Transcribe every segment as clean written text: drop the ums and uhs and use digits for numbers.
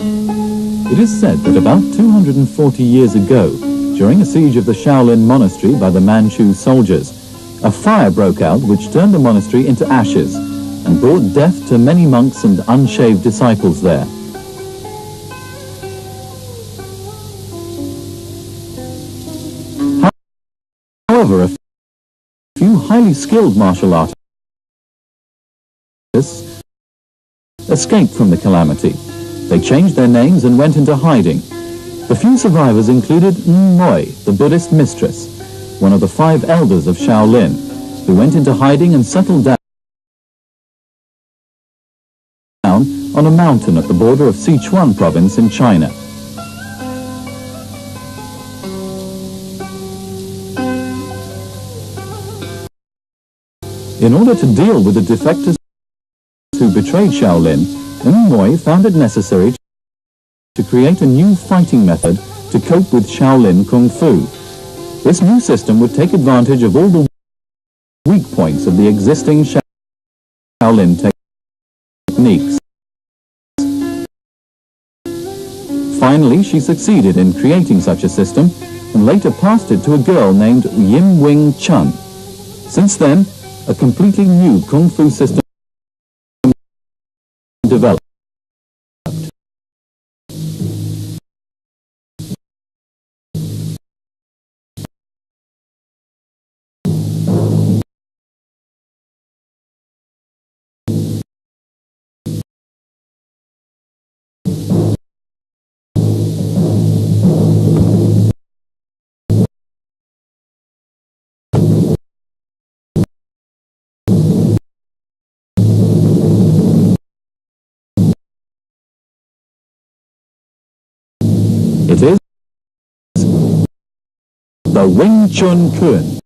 It is said that about 240 years ago, during a siege of the Shaolin monastery by the Manchu soldiers, a fire broke out which turned the monastery into ashes and brought death to many monks and unshaved disciples there. However, a few highly skilled martial artists escaped from the calamity. They changed their names and went into hiding. The few survivors included Moi, the Buddhist mistress, one of the 5 elders of Shaolin, who went into hiding and settled down on a mountain at the border of Sichuan province in China. In order to deal with the defectors who betrayed Shaolin, Moi found it necessary to create a new fighting method to cope with Shaolin Kung Fu. This new system would take advantage of all the weak points of the existing Shaolin techniques. Finally, she succeeded in creating such a system and later passed it to a girl named Yim Wing Chun. Since then, a completely new Kung Fu system developed. It is the Wing Chun Kun.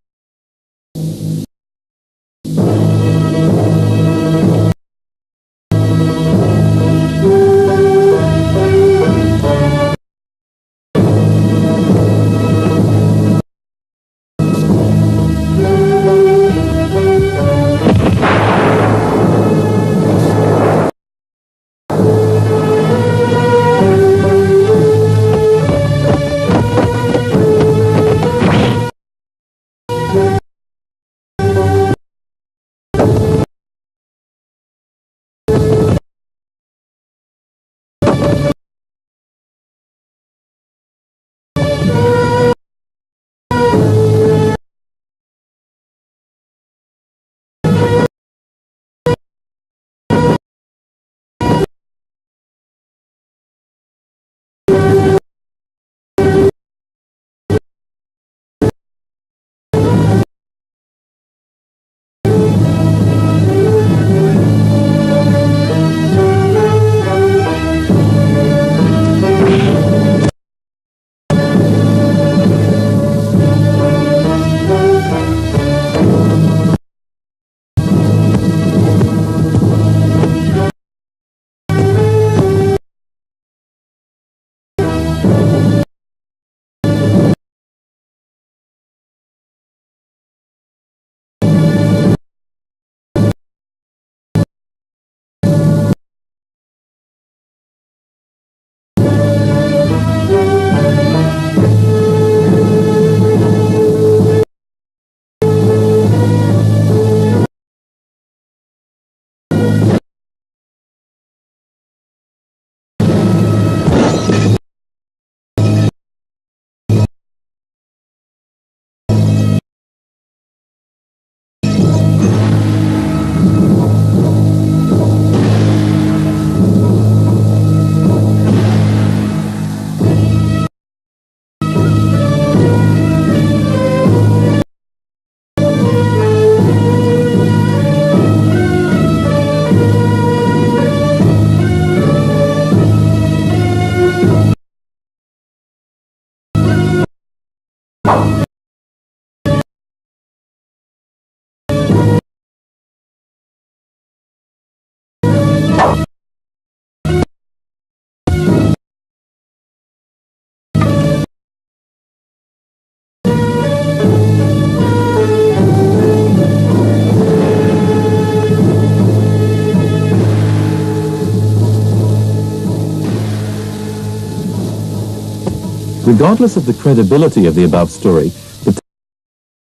Regardless of the credibility of the above story, the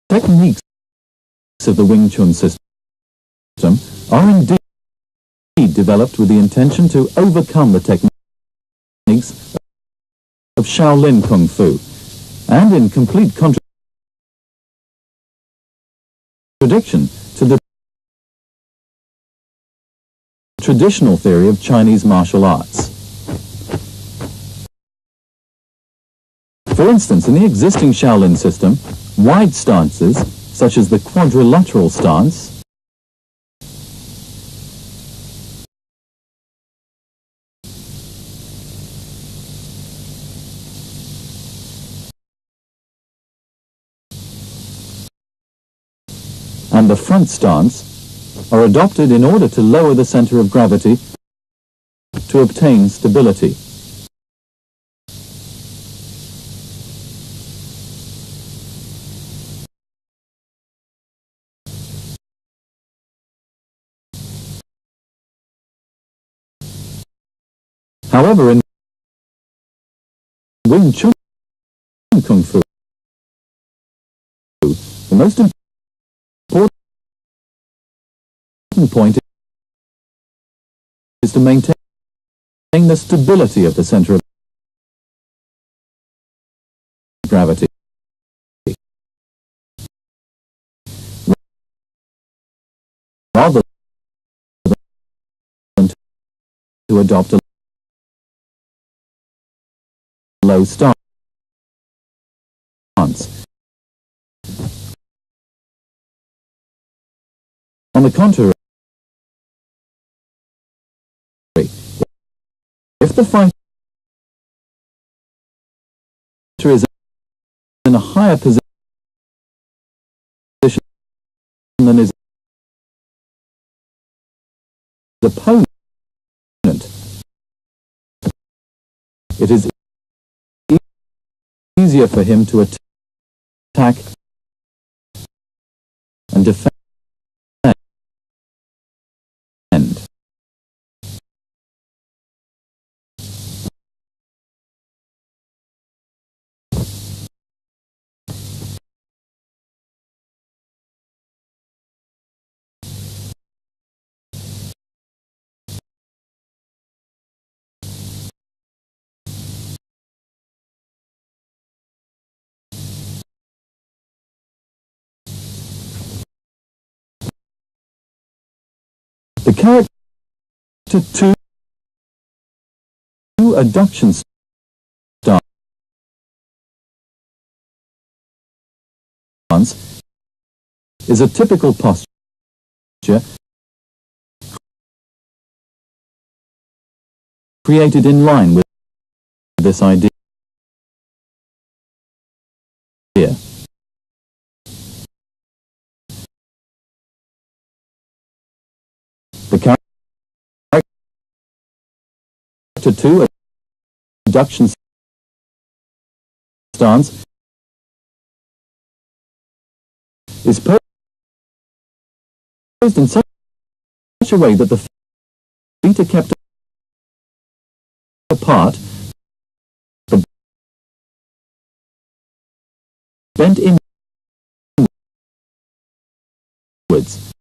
techniques of the Wing Chun system are indeed developed with the intention to overcome the techniques of Shaolin Kung Fu, and in complete contradiction to the traditional theory of Chinese martial arts. For instance, in the existing Shaolin system, wide stances, such as the quadrilateral stance, and the front stance are adopted in order to lower the center of gravity to obtain stability. However, in Wing Chun Kung Fu, the most important point is to maintain the stability of the center of gravity, rather than to adopt a low stance. On the contrary, if the fighter is in a higher position than his opponent, it is easier for him to attack and defend. The character 2 adduction stance is a typical posture created in line with this idea. The character 2 adduction stance is posed in such a way that the feet are kept apart, but bent inwards,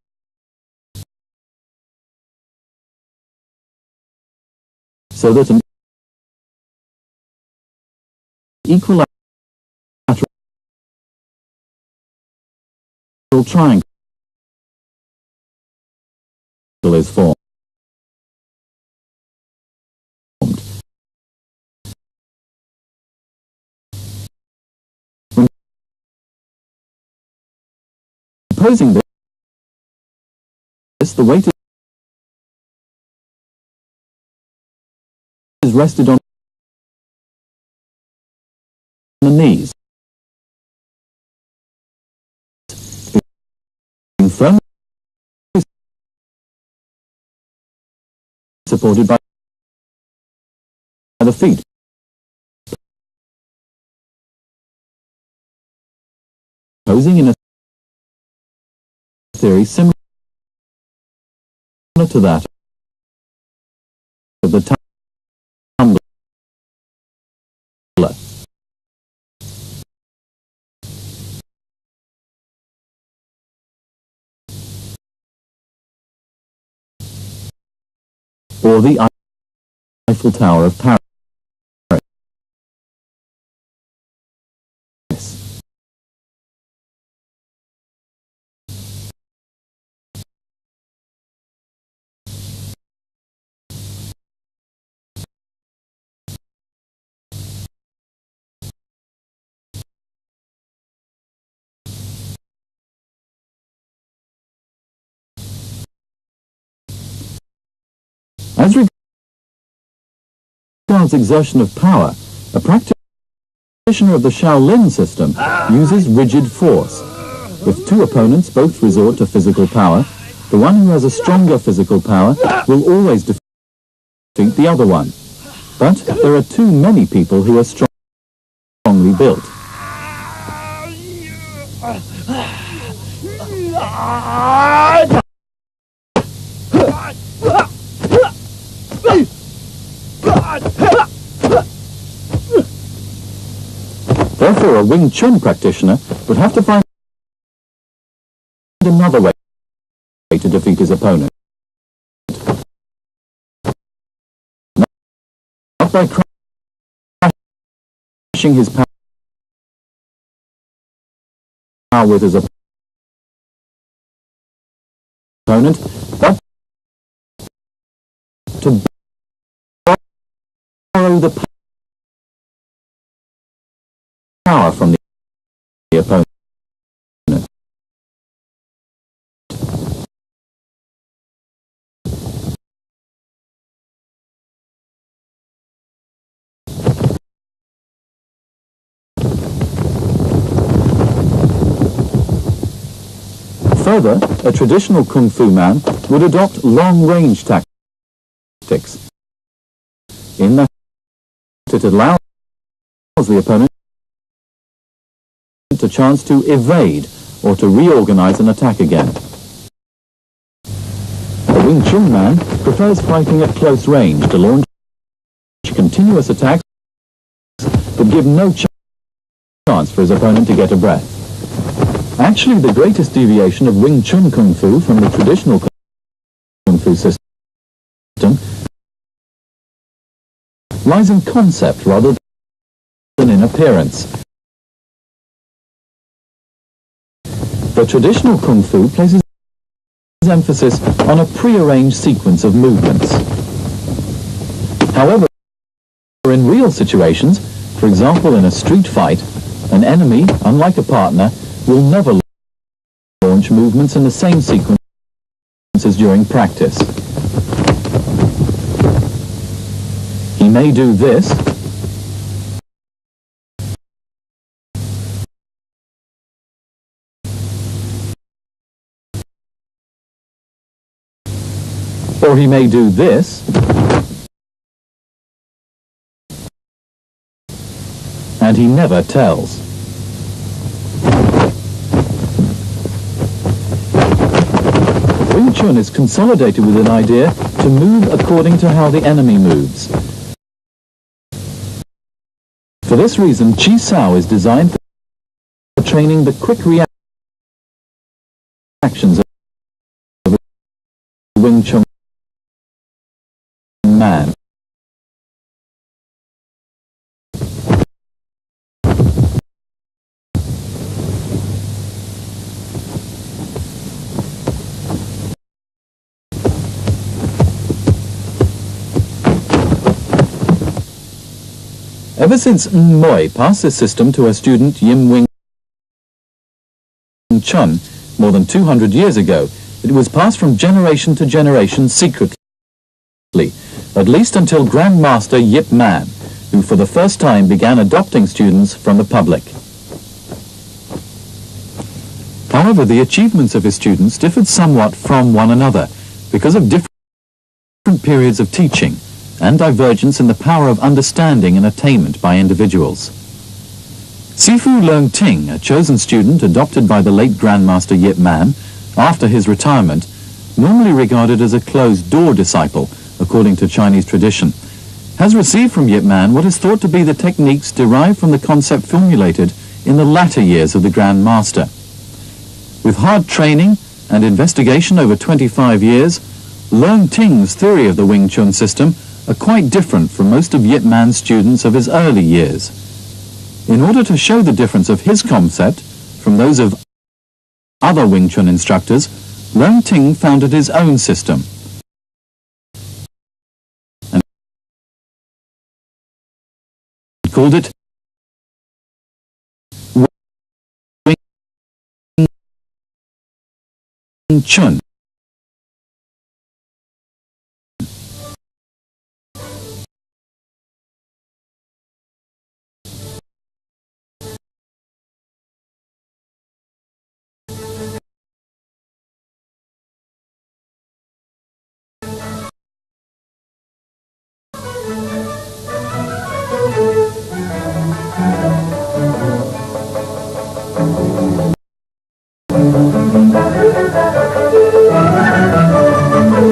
so that an equilateral triangle is formed. When composing this, the weight is rested on the knees, being firmly supported by the feet. Posing in a theory similar to that of the tumbler. or the Eiffel Tower of Paris. As regards exertion of power, a practitioner of the Shaolin system uses rigid force. If two opponents both resort to physical power, the one who has a stronger physical power will always defeat the other one. But there are too many people who are strongly built. Therefore, a Wing Chun practitioner would have to find another way to defeat his opponent. Not by crashing his power with his opponent, but to borrow the power from the opponent. Further, a traditional Kung Fu man would adopt long-range tactics, in that it allows the opponent a chance to evade or to reorganize an attack again. A Wing Chun man prefers fighting at close range to launch continuous attacks but give no chance for his opponent to get a breath. Actually, the greatest deviation of Wing Chun Kung Fu from the traditional Kung Fu system lies in concept rather than in appearance. The traditional Kung Fu places emphasis on a prearranged sequence of movements. However, in real situations, for example in a street fight, an enemy, unlike a partner, will never launch movements in the same sequence as during practice. He may do this, or he may do this, and he never tells. Wing Chun is consolidated with an idea to move according to how the enemy moves. For this reason, Chi Sao is designed for training the quick reactions of a Wing Chun man. Ever since Moi passed this system to her student Yim Wing Chun more than 200 years ago, it was passed from generation to generation secretly, at least until Grandmaster Yip Man, who for the first time began adopting students from the public. However, the achievements of his students differed somewhat from one another because of different periods of teaching and divergence in the power of understanding and attainment by individuals. Sifu Leung Ting, a chosen student adopted by the late Grandmaster Yip Man after his retirement, normally regarded as a closed-door disciple, according to Chinese tradition, has received from Yip Man what is thought to be the techniques derived from the concept formulated in the latter years of the Grand Master. With hard training and investigation over 25 years, Leung Ting's theory of the Wing Chun system are quite different from most of Yip Man's students of his early years. In order to show the difference of his concept from those of other Wing Chun instructors, Leung Ting founded his own system and called it Wing Chun.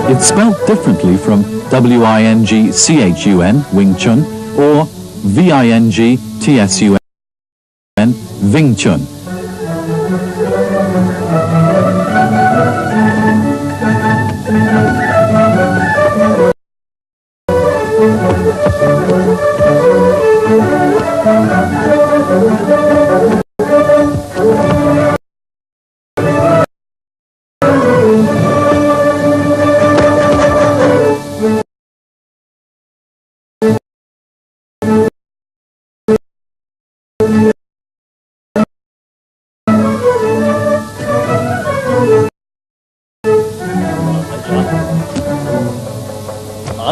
It's spelt differently from W-I-N-G-C-H-U-N, Wing Chun, or V-I-N-G-T-S-U-N, Wing Chun.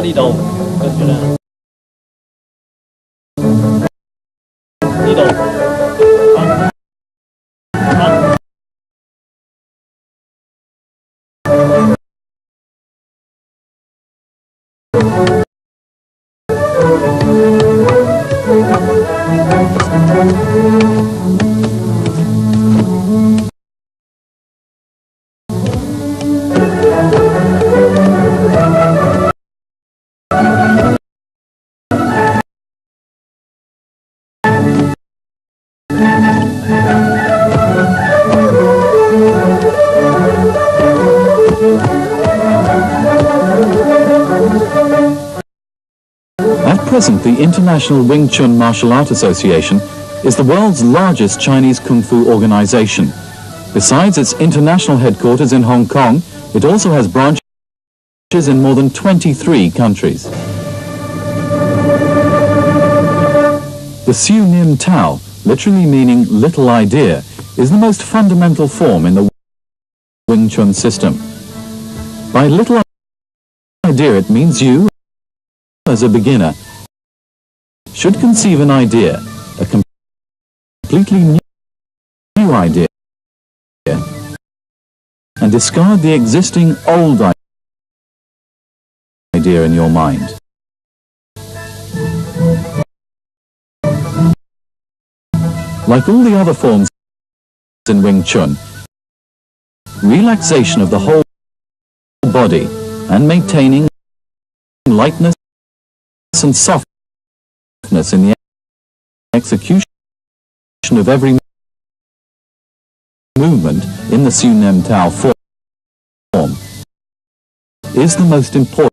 呢度跟住咧，呢度At present, the International Wing Chun Martial Art Association is the world's largest Chinese Kung Fu organization. Besides its international headquarters in Hong Kong, it also has branches in more than 23 countries. The Siu Nim Tao, literally meaning little idea, is the most fundamental form in the Wing Chun system. By little idea, it means you, as a beginner, should conceive an idea, a completely new idea, and discard the existing old idea in your mind. Like all the other forms in Wing Chun, relaxation of the whole body and maintaining lightness and softness in the execution of every movement in the Siu Nim Tao form is the most important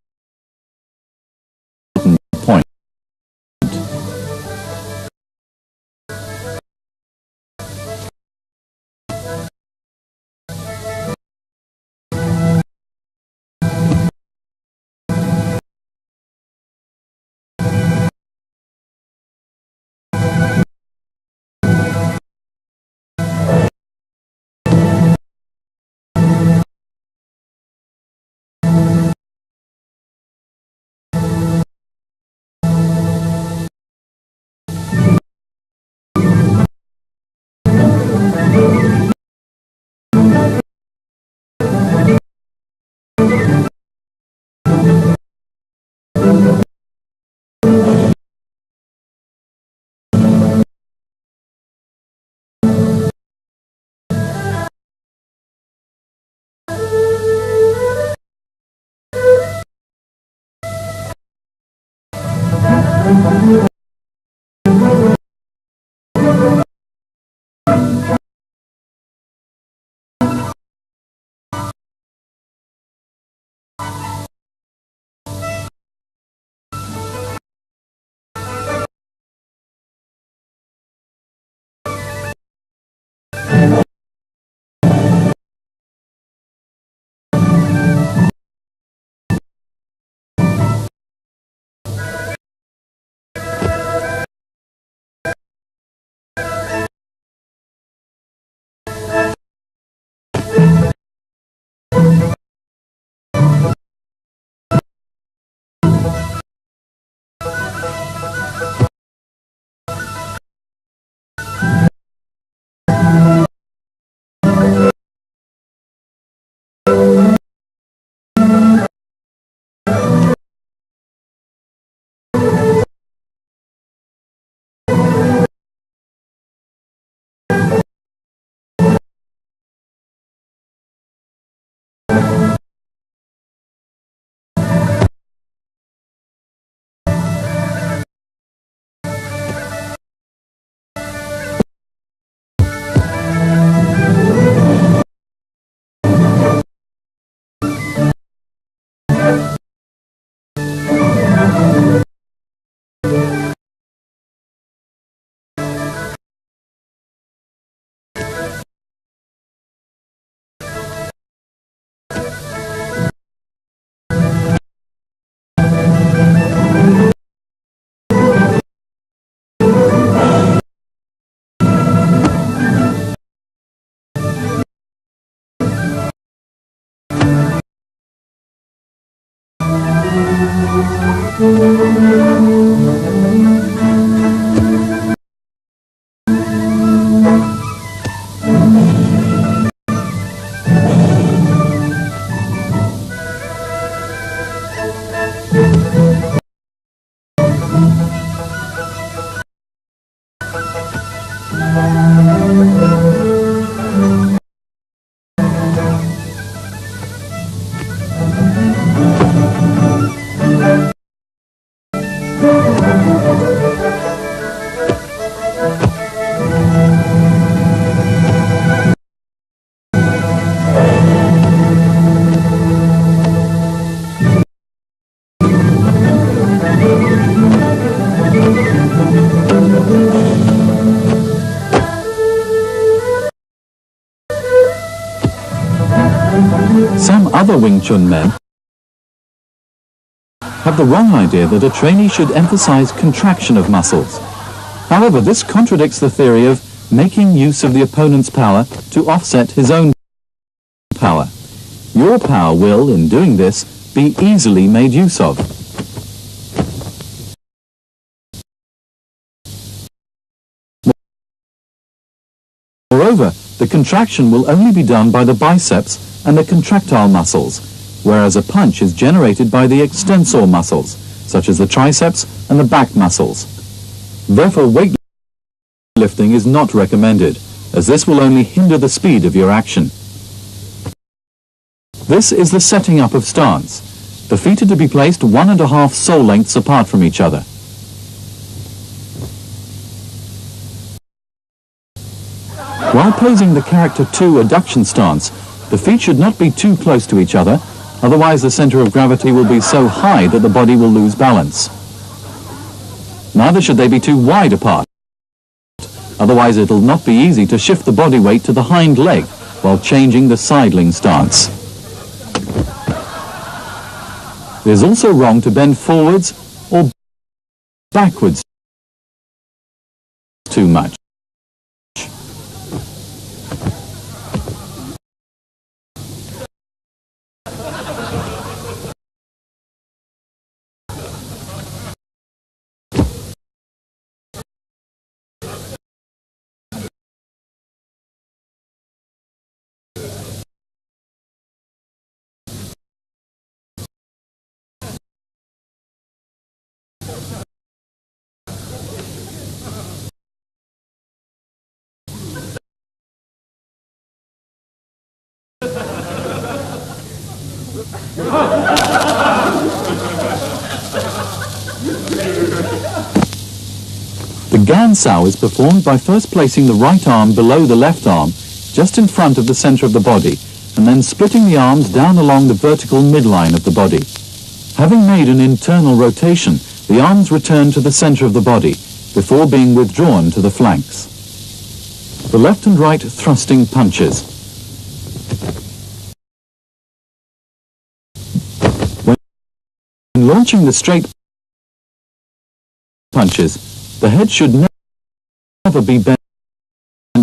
Some other Wing Chun men have the wrong idea that a trainee should emphasize contraction of muscles. However, this contradicts the theory of making use of the opponent's power to offset his own power. Your power will, in doing this, be easily made use of. Moreover, the contraction will only be done by the biceps and the contractile muscles, whereas a punch is generated by the extensor muscles, such as the triceps and the back muscles. Therefore, weightlifting is not recommended, as this will only hinder the speed of your action. This is the setting up of stance. The feet are to be placed 1.5 sole lengths apart from each other. While posing the character 2 adduction stance, the feet should not be too close to each other, otherwise the center of gravity will be so high that the body will lose balance. Neither should they be too wide apart, otherwise it will not be easy to shift the body weight to the hind leg while changing the sidling stance. It is also wrong to bend forwards or backwards too much. The Gan Sao is performed by first placing the right arm below the left arm, just in front of the center of the body, and then splitting the arms down along the vertical midline of the body. Having made an internal rotation, the arms return to the center of the body, before being withdrawn to the flanks. The left and right thrusting punches. When launching the straight punches, the head should never be bent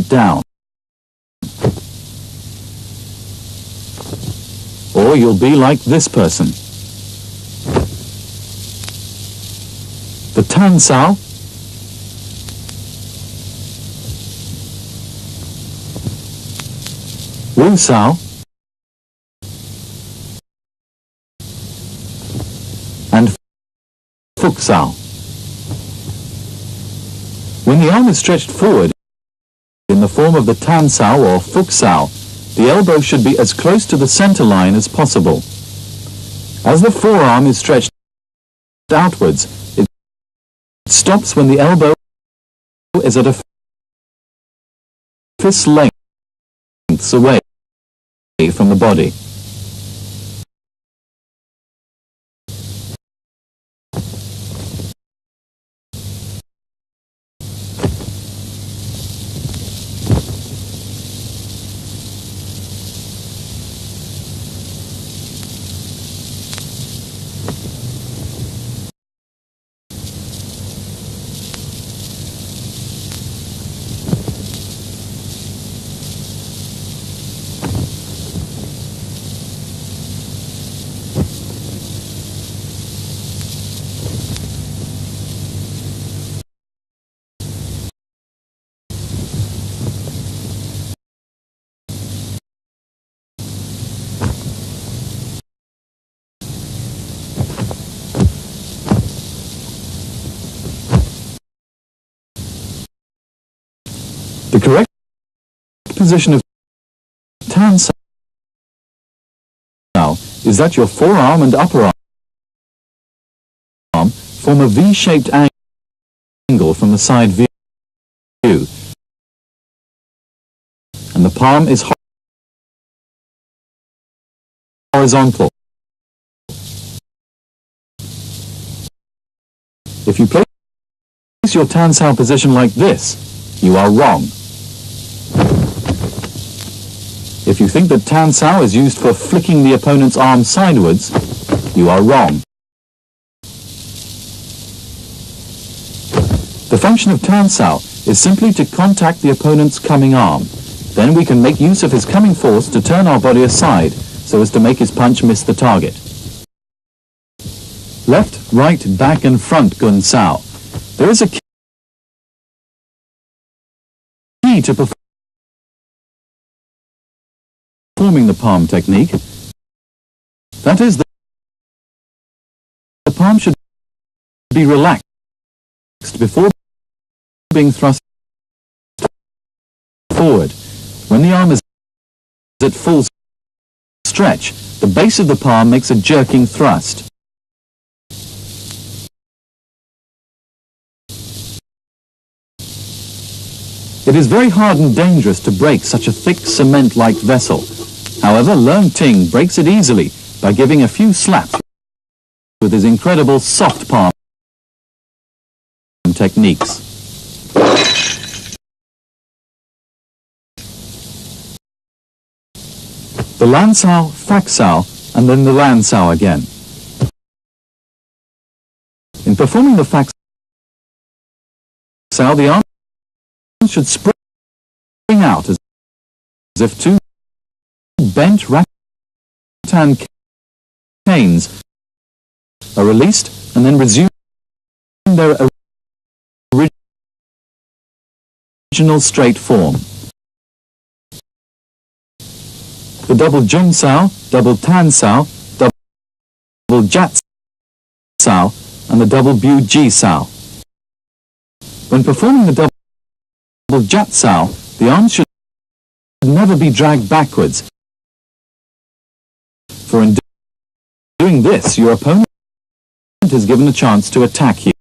down, or you'll be like this person. The Tan Sao, Wu Sao, and Fuk Sao. When the arm is stretched forward in the form of the Tan Sao or Fuk Sao, the elbow should be as close to the center line as possible. As the forearm is stretched outwards, it stops when the elbow is at a fist lengths away from the body. The correct position of Tan Sao is that your forearm and upper arm form a V-shaped angle from the side view, and the palm is horizontal. If you place your Tan Sao position like this, you are wrong. If you think that Tan Sao is used for flicking the opponent's arm sidewards, you are wrong. The function of Tan Sao is simply to contact the opponent's coming arm. Then we can make use of his coming force to turn our body aside so as to make his punch miss the target. Left, right, back and front Gun Sao. There is a key to performing the palm technique. That is, the palm should be relaxed before being thrust forward. When the arm is at full stretch, the base of the palm makes a jerking thrust. It is very hard and dangerous to break such a thick cement-like vessel. However, Leung Ting breaks it easily by giving a few slaps with his incredible soft palm techniques. The Lan Sao, Fak Sao, and then the Lan Sao again. In performing the Fak Sao, the arm should spring out as if two bent rattan canes are released and then resume their original straight form. The double Jung Sao, double Tan Sao, double Jat Sao, and the double Bu Ji Sao. When performing the double Jat Sao, the arm should never be dragged backwards, for in doing this, your opponent is given a chance to attack you.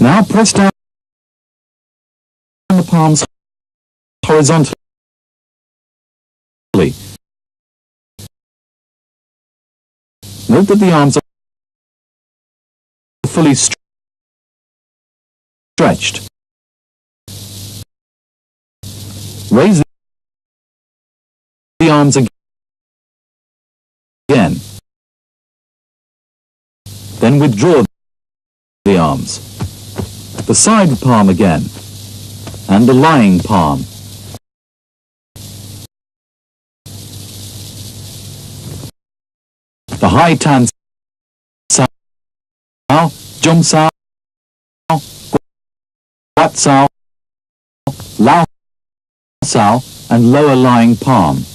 Now press down the palms horizontally. Note that the arms are fully stretched. Raise the arms again. Then withdraw the arms. The side palm again, and the lying palm. The high Tan Sao, Jum Sao, Wat Sao, Lao Sao, and lower lying palm.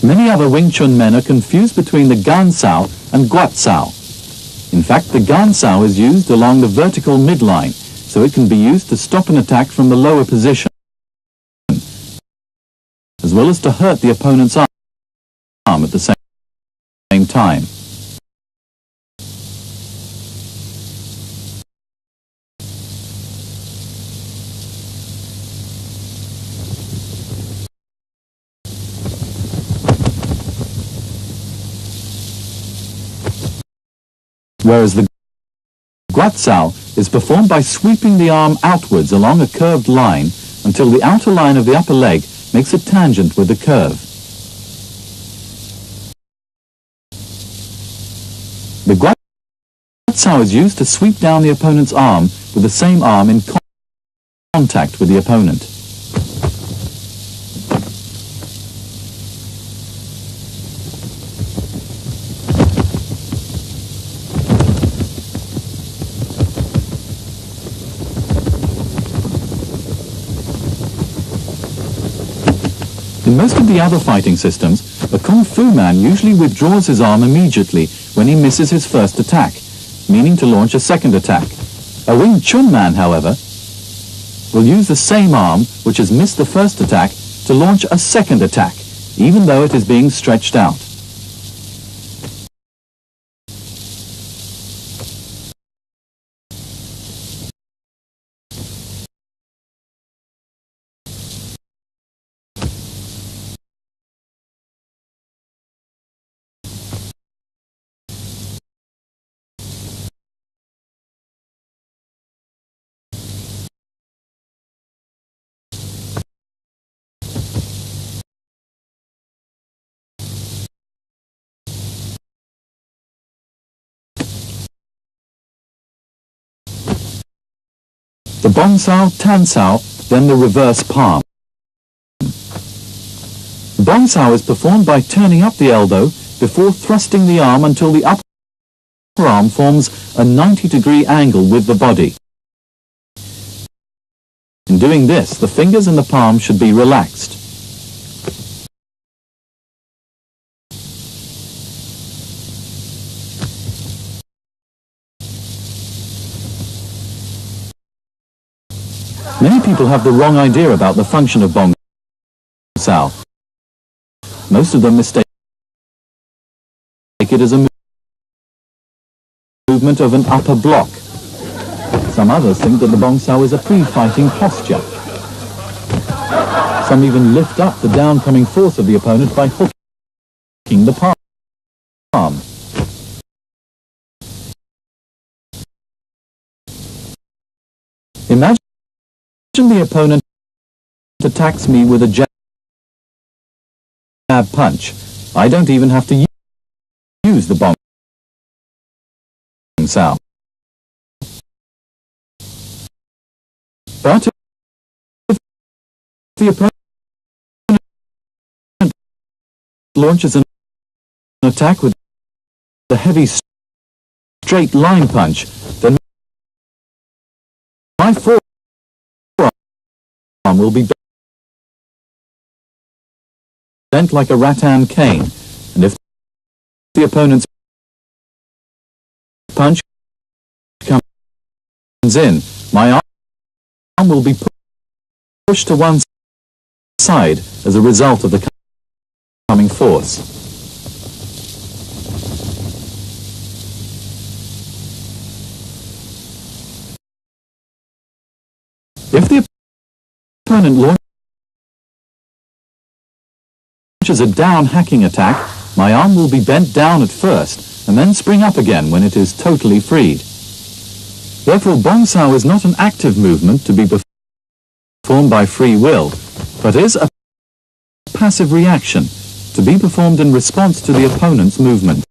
Many other Wing Chun men are confused between the Gan Sao and Guat Sao. In fact, the Gan Sao is used along the vertical midline, so it can be used to stop an attack from the lower position, as well as to hurt the opponent's arm at the same time. Whereas the Guat Sao is performed by sweeping the arm outwards along a curved line until the outer line of the upper leg makes a tangent with the curve. The Guat Sao is used to sweep down the opponent's arm with the same arm in contact with the opponent. In most of the other fighting systems, a Kung Fu man usually withdraws his arm immediately when he misses his first attack, meaning to launch a second attack. A Wing Chun man, however, will use the same arm, which has missed the first attack, to launch a second attack, even though it is being stretched out. The Bong Sao, Tan Sao, then the reverse palm. Bong Sao is performed by turning up the elbow before thrusting the arm until the upper arm forms a 90-degree angle with the body. In doing this, the fingers and the palm should be relaxed. Many people have the wrong idea about the function of Bong Sao. Most of them mistake it as a movement of an upper block. Some others think that the Bong Sao is a pre-fighting posture. Some even lift up the downcoming force of the opponent by hooking the palm. Imagine the opponent attacks me with a jab punch. I don't even have to use the Bong Sao. But if the opponent launches an attack with a heavy straight line punch, then my forearm will be bent like a rattan cane, and if the opponent's punch comes in, my arm will be pushed to one side as a result of the coming force. If the opponent launches a down hacking attack, my arm will be bent down at first and then spring up again when it is totally freed. Therefore, Bong Sao is not an active movement to be performed by free will, but is a passive reaction to be performed in response to the opponent's movement.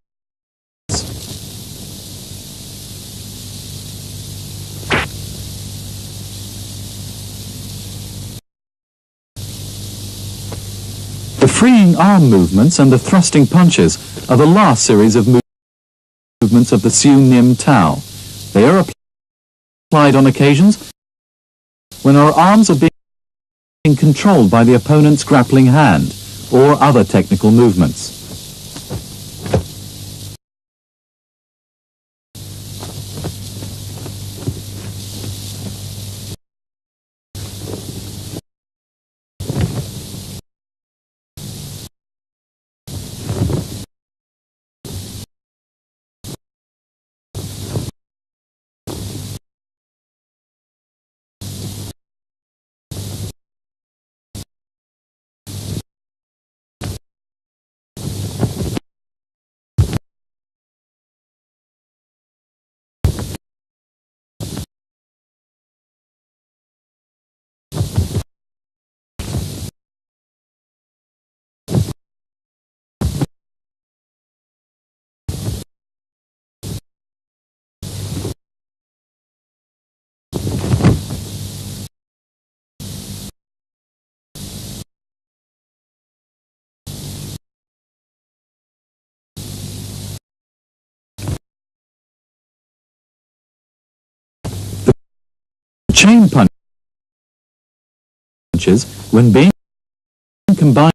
The freeing arm movements and the thrusting punches are the last series of movements of the Siu Nim Tao. They are applied on occasions when our arms are being controlled by the opponent's grappling hand or other technical movements. chain punches, when being combined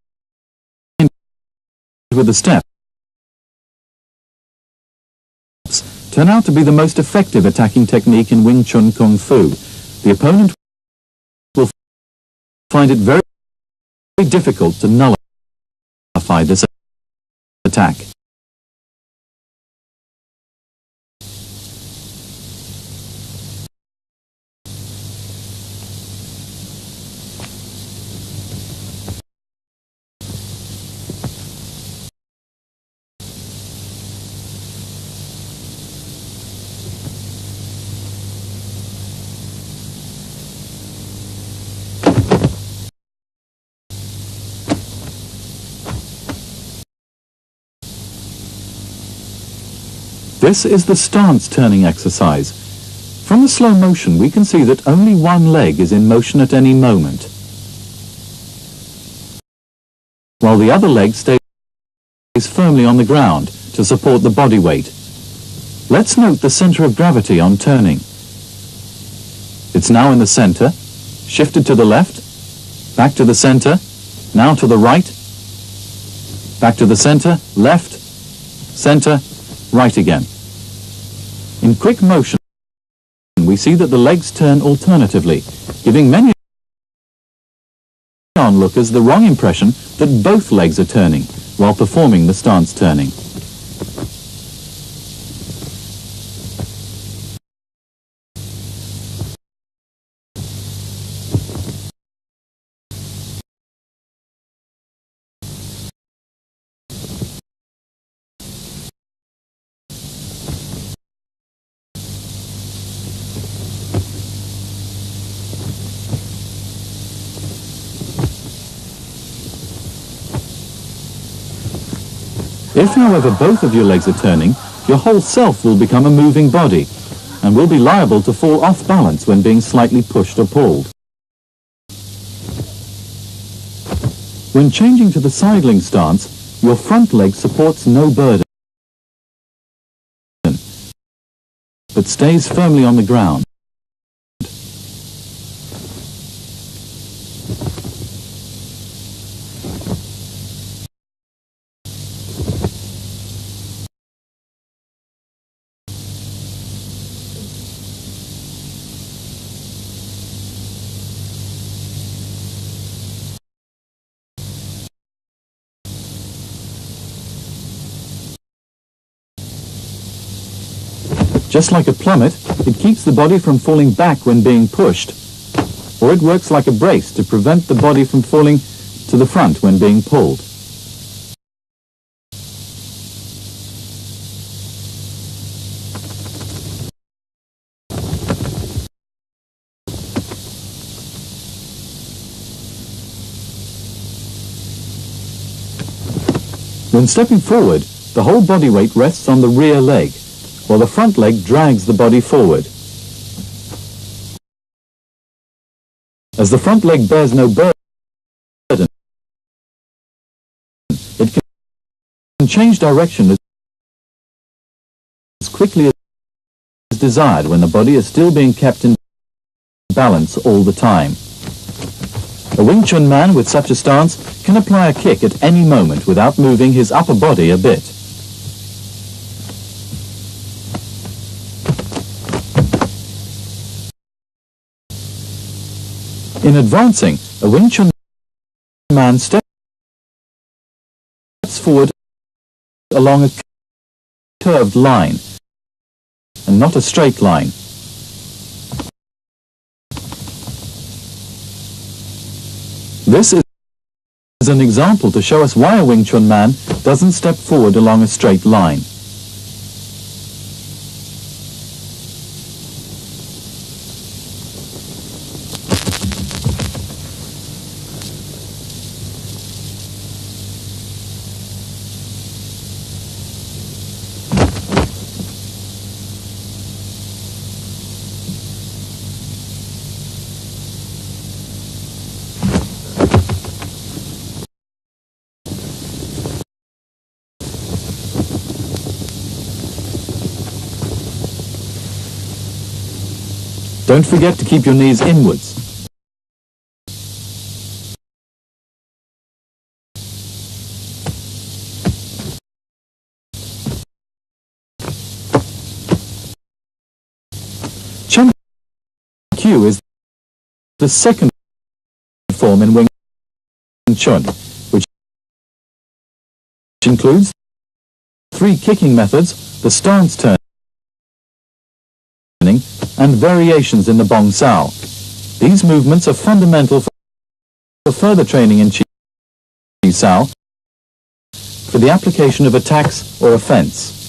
with the steps, turn out to be the most effective attacking technique in Wing Chun Kung Fu. The opponent will find it very difficult to nullify this attack. This is the stance turning exercise. From the slow motion, we can see that only one leg is in motion at any moment, while the other leg stays firmly on the ground to support the body weight. Let's note the center of gravity on turning. It's now in the center, shifted to the left, back to the center, now to the right, back to the center, left, center, right again. In quick motion, we see that the legs turn alternatively, giving many onlookers the wrong impression that both legs are turning while performing the stance turning. If, however, both of your legs are turning, your whole self will become a moving body and will be liable to fall off balance when being slightly pushed or pulled. When changing to the sidling stance, your front leg supports no burden, but stays firmly on the ground. Just like a plummet, it keeps the body from falling back when being pushed, or it works like a brace to prevent the body from falling to the front when being pulled. When stepping forward, the whole body weight rests on the rear leg, while the front leg drags the body forward. As the front leg bears no burden, it can change direction as quickly as desired when the body is still being kept in balance all the time. A Wing Chun man with such a stance can apply a kick at any moment without moving his upper body a bit. In advancing, a Wing Chun man steps forward along a curved line and not a straight line. This is an example to show us why a Wing Chun man doesn't step forward along a straight line. Don't forget to keep your knees inwards. Chen Q is the second form in Wing Chun, which includes 3 kicking methods, the stance turning, and variations in the Bong Sao. These movements are fundamental for further training in Chi Sao for the application of attacks or offense.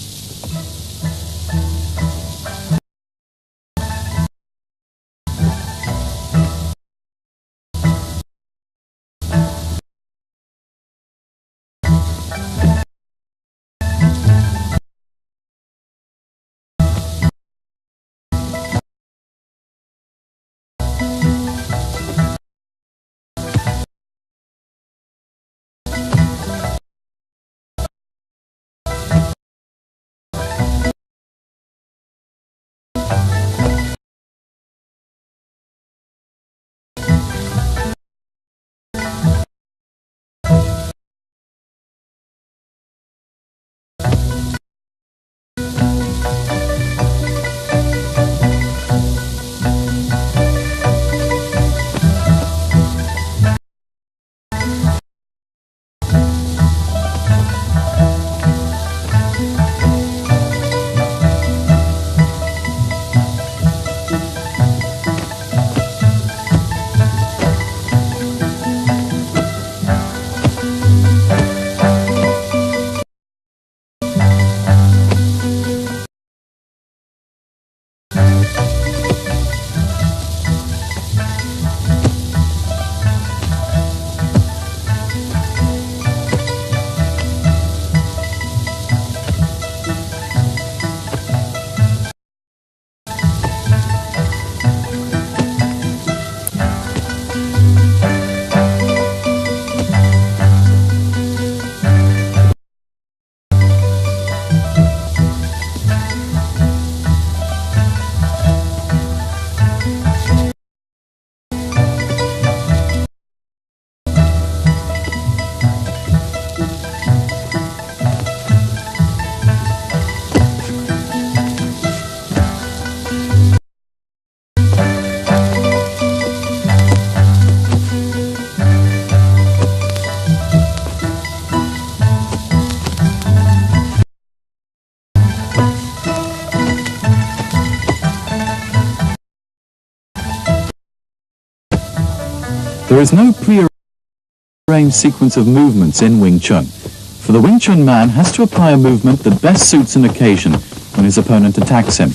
There is no pre-arranged sequence of movements in Wing Chun, for the Wing Chun man has to apply a movement that best suits an occasion when his opponent attacks him.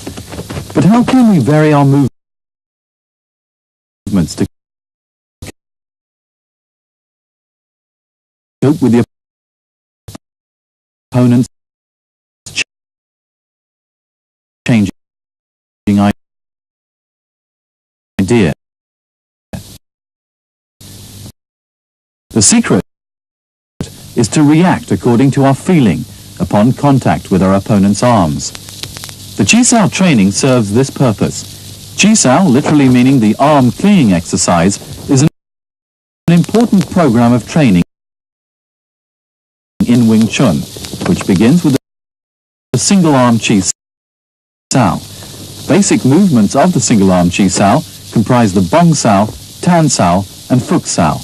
But how can we vary our movements to cope with the opponent's changing idea? The secret is to react according to our feeling upon contact with our opponent's arms. The Chi Sao training serves this purpose. Chi Sao, literally meaning the arm clinging exercise, is an important program of training in Wing Chun, which begins with the single arm Chi Sao. Basic movements of the single arm Chi Sao comprise the Bong Sao, Tan Sao, and Fuk Sao.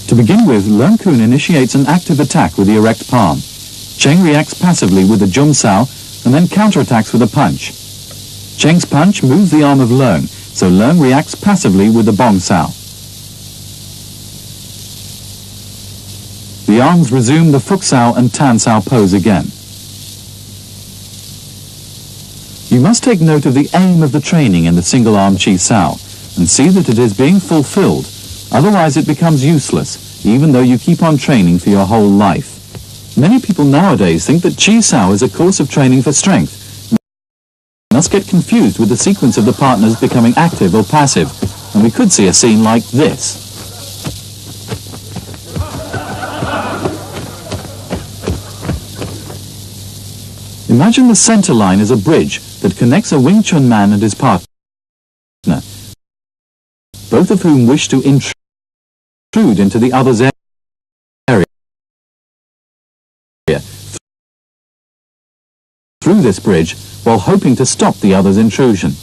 To begin with, Leung Ting initiates an active attack with the erect palm. Cheng reacts passively with the Jum Sao and then counterattacks with a punch. Cheng's punch moves the arm of Leung, so Leung reacts passively with the Bong Sao. The arms resume the Fuk Sao and Tan Sao pose again. You must take note of the aim of the training in the single arm Chi Sao and see that it is being fulfilled. Otherwise it becomes useless, even though you keep on training for your whole life. Many people nowadays think that Chi Sao is a course of training for strength, and thus get confused with the sequence of the partners becoming active or passive, and we could see a scene like this. Imagine the center line is a bridge that connects a Wing Chun man and his partner, both of whom wish to intrude into the other's area through this bridge while hoping to stop the other's intrusion.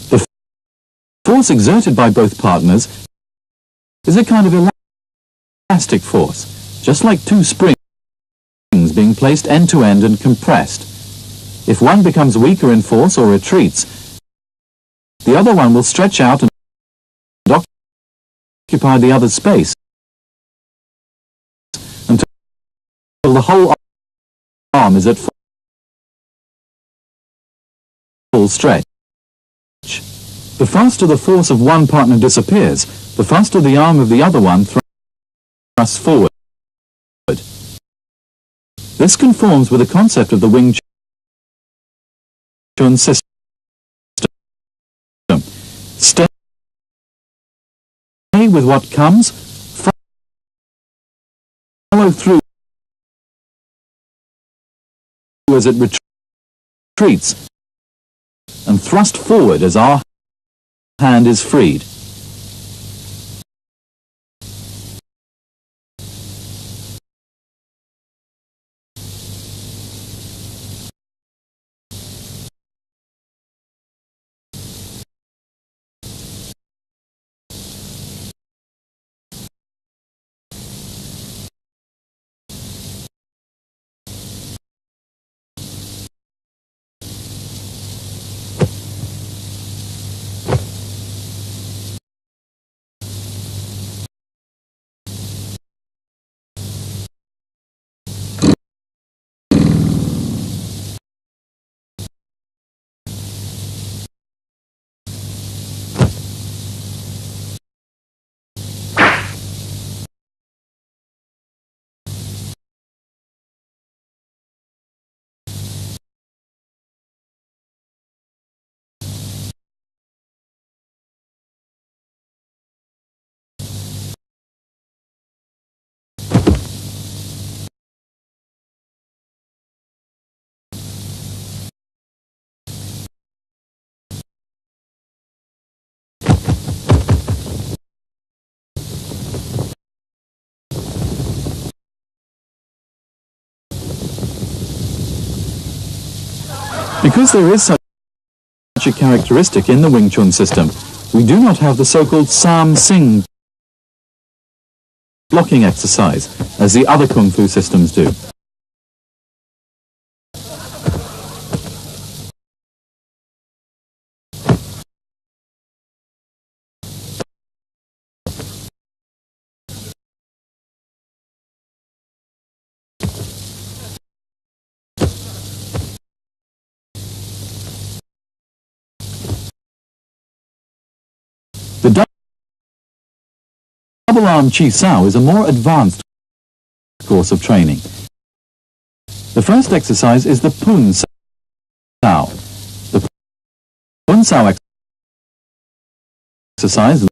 The force exerted by both partners is a kind of elastic force, just like two springs being placed end to end and compressed. If one becomes weaker in force or retreats, the other one will stretch out and occupy the other's space until the whole arm is at full stretch. The faster the force of one partner disappears, the faster the arm of the other one thrusts forward. This conforms with the concept of the Wing Chun system. Stay with what comes, follow through as it retreats, and thrust forward as our hand is freed. Because there is such a characteristic in the Wing Chun system, we do not have the so-called Sam-Sing blocking exercise, as the other Kung Fu systems do. The double arm Chi Sao is a more advanced course of training. The first exercise is the Pun Sao. The Pun Sao exercise,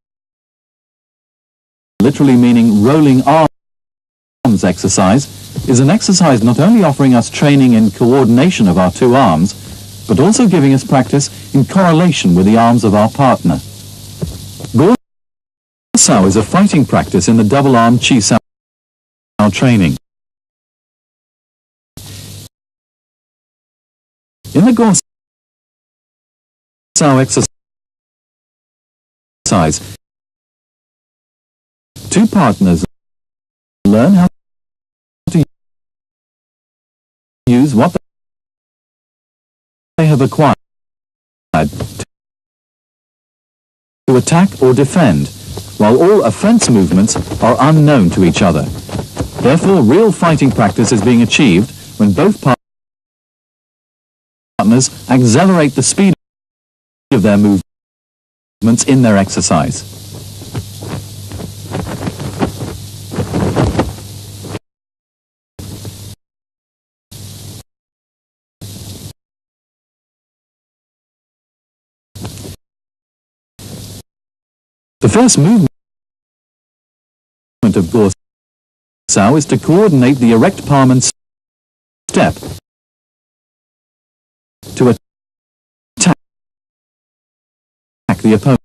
literally meaning rolling arms exercise, is an exercise not only offering us training in coordination of our two arms, but also giving us practice in correlation with the arms of our partner. Sao is a fighting practice in the double arm Chi Sao training. In the Gor Sao exercise, two partners learn how to use what they have acquired to attack or defend, while all offense movements are unknown to each other. Therefore, real fighting practice is being achieved when both partners accelerate the speed of their movements in their exercise. The first movement of Gor Sao is to coordinate the erect palm and step to attack the opponent.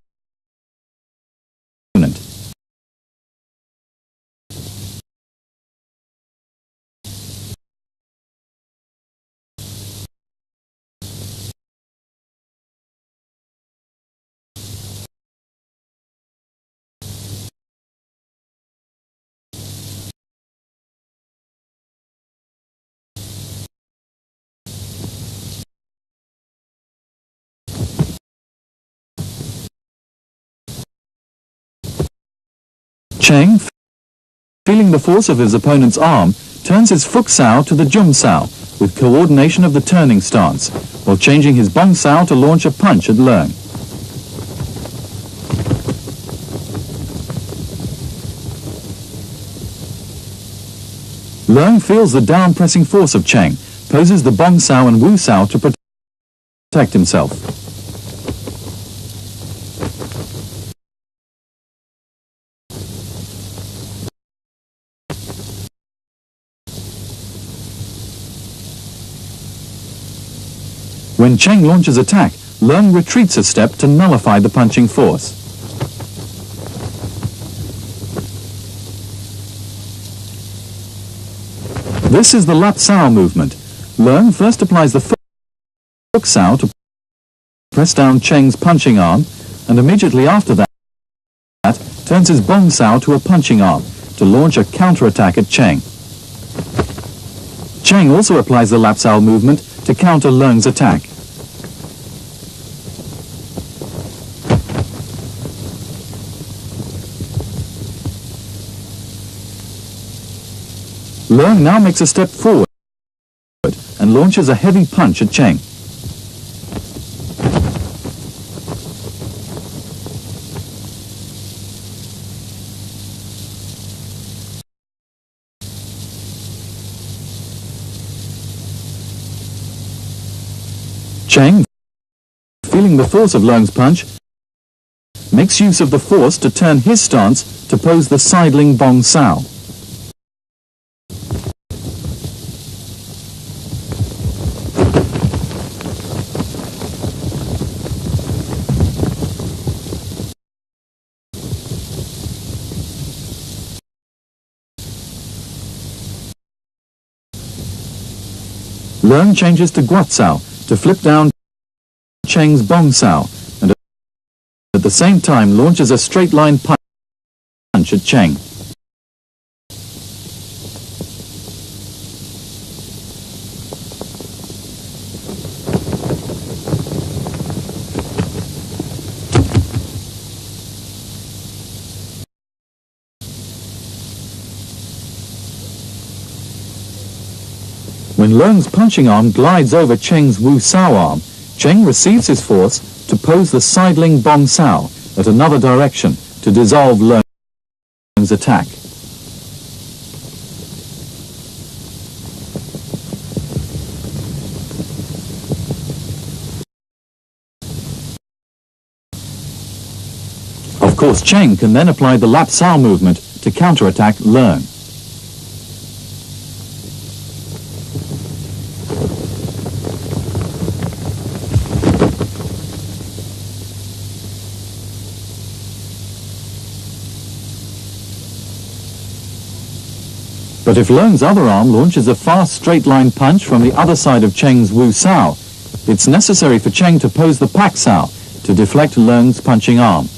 Cheng, feeling the force of his opponent's arm, turns his Fuk Sao to the Jum Sao, with coordination of the turning stance, while changing his Bong Sao to launch a punch at Leung. Leung feels the down-pressing force of Cheng, poses the Bong Sao and Wu Sao to protect himself. When Cheng launches attack, Leung retreats a step to nullify the punching force. This is the Lap Sao movement. Leung first applies the Fuk Sao to press down Cheng's punching arm, and immediately after that turns his Bong Sao to a punching arm to launch a counter-attack at Cheng. Cheng also applies the Lap Sao movement to counter Leung's attack. Leung now makes a step forward and launches a heavy punch at Cheng. Cheng, feeling the force of Leung's punch, makes use of the force to turn his stance to pose the sidling Bong Sao. Leung changes to Guat Sao to flip down Cheng's Bong Sao and at the same time launches a straight line punch at Cheng. When Leung's punching arm glides over Cheng's Wu Sao arm, Cheng receives his force to pose the sidling Bong Sao at another direction to dissolve Leung's attack. Of course, Cheng can then apply the Lap Sao movement to counterattack Leung. But if Leung's other arm launches a fast straight-line punch from the other side of Cheng's Wu Sao, it's necessary for Cheng to pose the Pak Sao to deflect Leung's punching arm.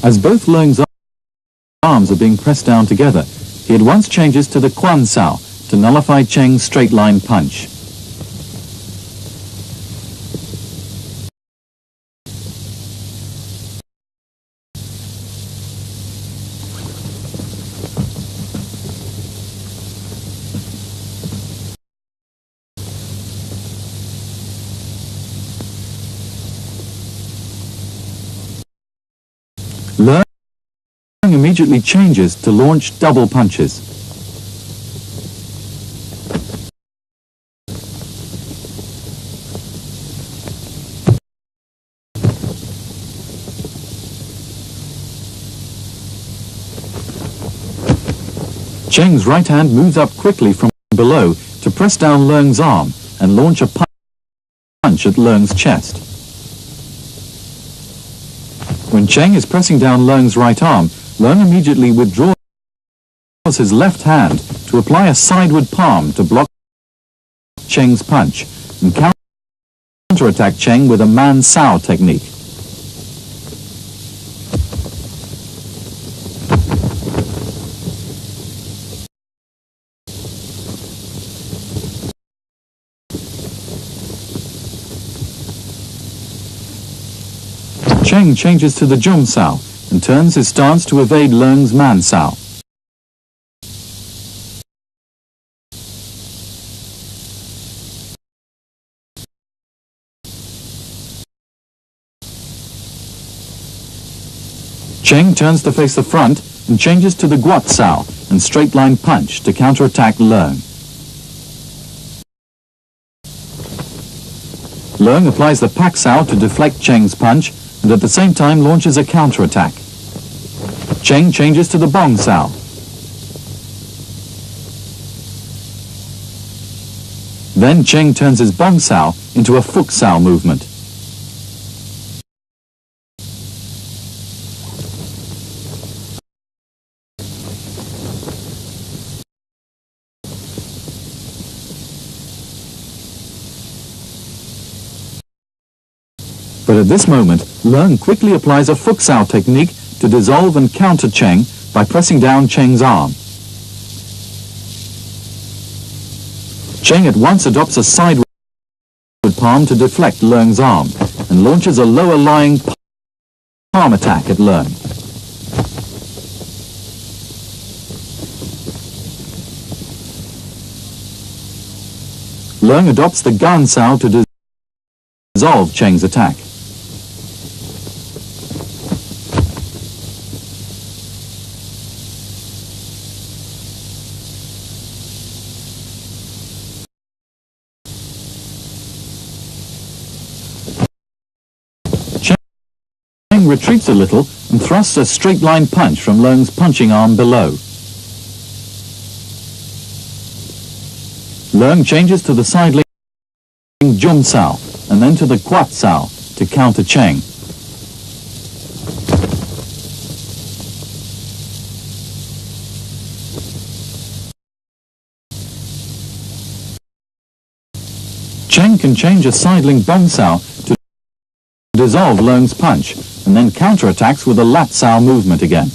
As both Leung's arms are being pressed down together, he at once changes to the Quan Sao to nullify Cheng's straight-line punch. immediately changes to launch double punches. Cheng's right hand moves up quickly from below to press down Leung's arm and launch a punch at Leung's chest. When Cheng is pressing down Leung's right arm, Leung immediately withdraws his left hand to apply a sideward palm to block Cheng's punch and counter-attack Cheng with a man sao technique. Cheng changes to the Jung Sao and turns his stance to evade Leung's Man Sao. Cheng turns to face the front and changes to the Guat Sao and straight line punch to counter-attack Leung. Leung applies the Pak Sao to deflect Cheng's punch and at the same time launches a counter-attack. Cheng changes to the Bong Sao. Then Cheng turns his Bong Sao into a Fuk Sao movement. But at this moment, Leung quickly applies a Fuk Sao technique to dissolve and counter Cheng by pressing down Cheng's arm. Cheng at once adopts a sideward palm to deflect Leung's arm and launches a lower lying palm attack at Leung. Leung adopts the Gan Sao to dissolve Cheng's attack. Cheng retreats a little and thrusts a straight line punch from Leung's punching arm below. Leung changes to the sidling Jum Sao and then to the Quat Sao to counter Cheng. Cheng can change a sidling Bong Sao to dissolve Leung's punch and then counter-attacks with a Lat Sao movement again.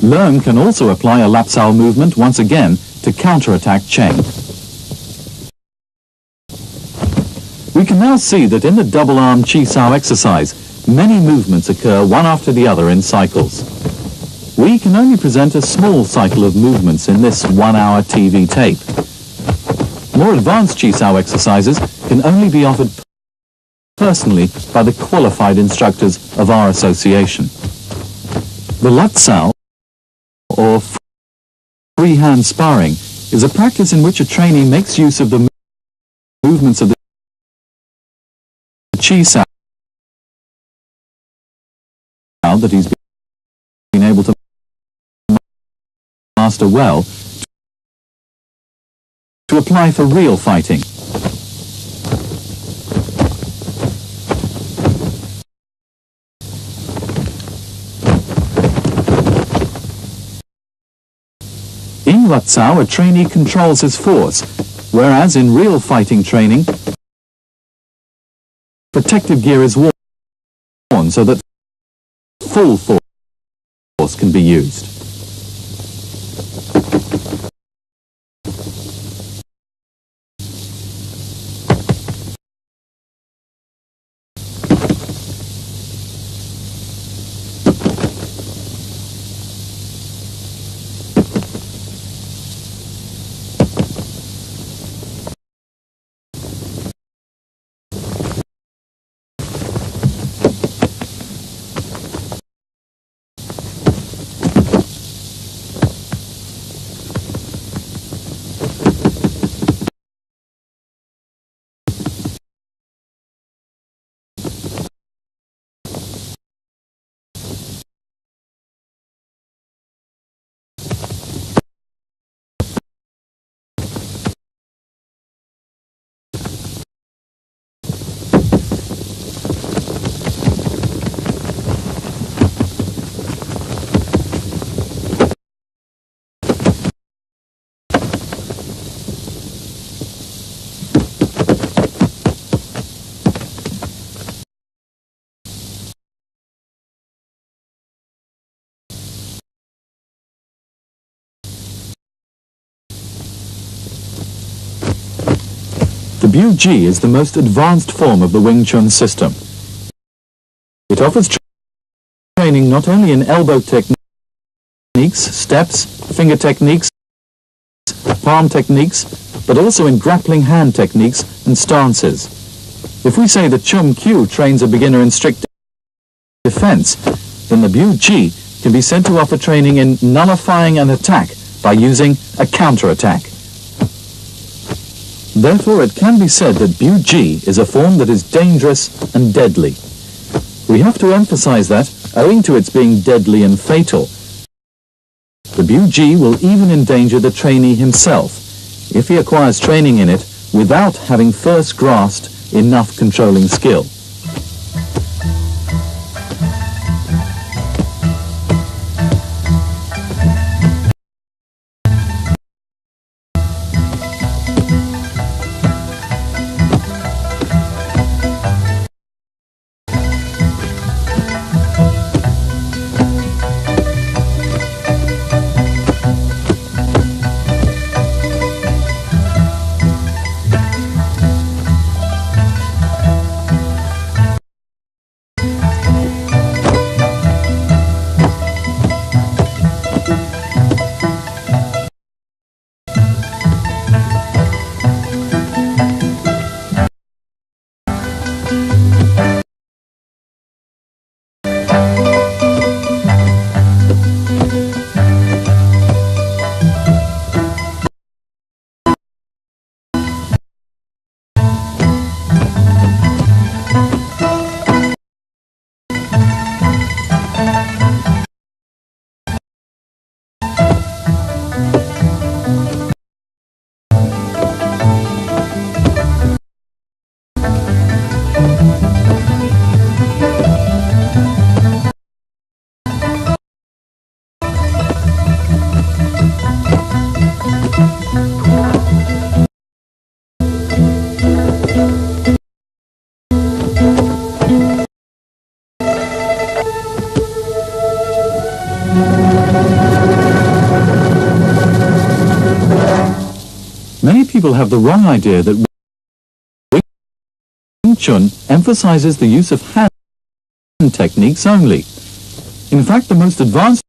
Leung can also apply a Lap Sao movement once again to counter-attack Cheng. We can now see that in the double-arm Chi Sao exercise, many movements occur one after the other in cycles. We can only present a small cycle of movements in this 1-hour TV tape. More advanced Chi Sao exercises can only be offered personally by the qualified instructors of our association. The Lat Sao, or freehand sparring, is a practice in which a trainee makes use of the movements of the Chi Sao that he's been able to master well to apply for real fighting. In Lat Sao, a trainee controls his force, whereas in real fighting training, protective gear is worn so that full force can be used. The BUG is the most advanced form of the Wing Chun system. It offers training not only in elbow techniques, steps, finger techniques, palm techniques, but also in grappling hand techniques and stances. If we say that Chum Kyu trains a beginner in strict defense, then the BUG can be said to offer training in nullifying an attack by using a counter-attack. Therefore, it can be said that BUG is a form that is dangerous and deadly. We have to emphasize that, owing to its being deadly and fatal, the BUG will even endanger the trainee himself if he acquires training in it without having first grasped enough controlling skill. Many people have the wrong idea that Wing Chun emphasizes the use of hand techniques only. In fact, the most advanced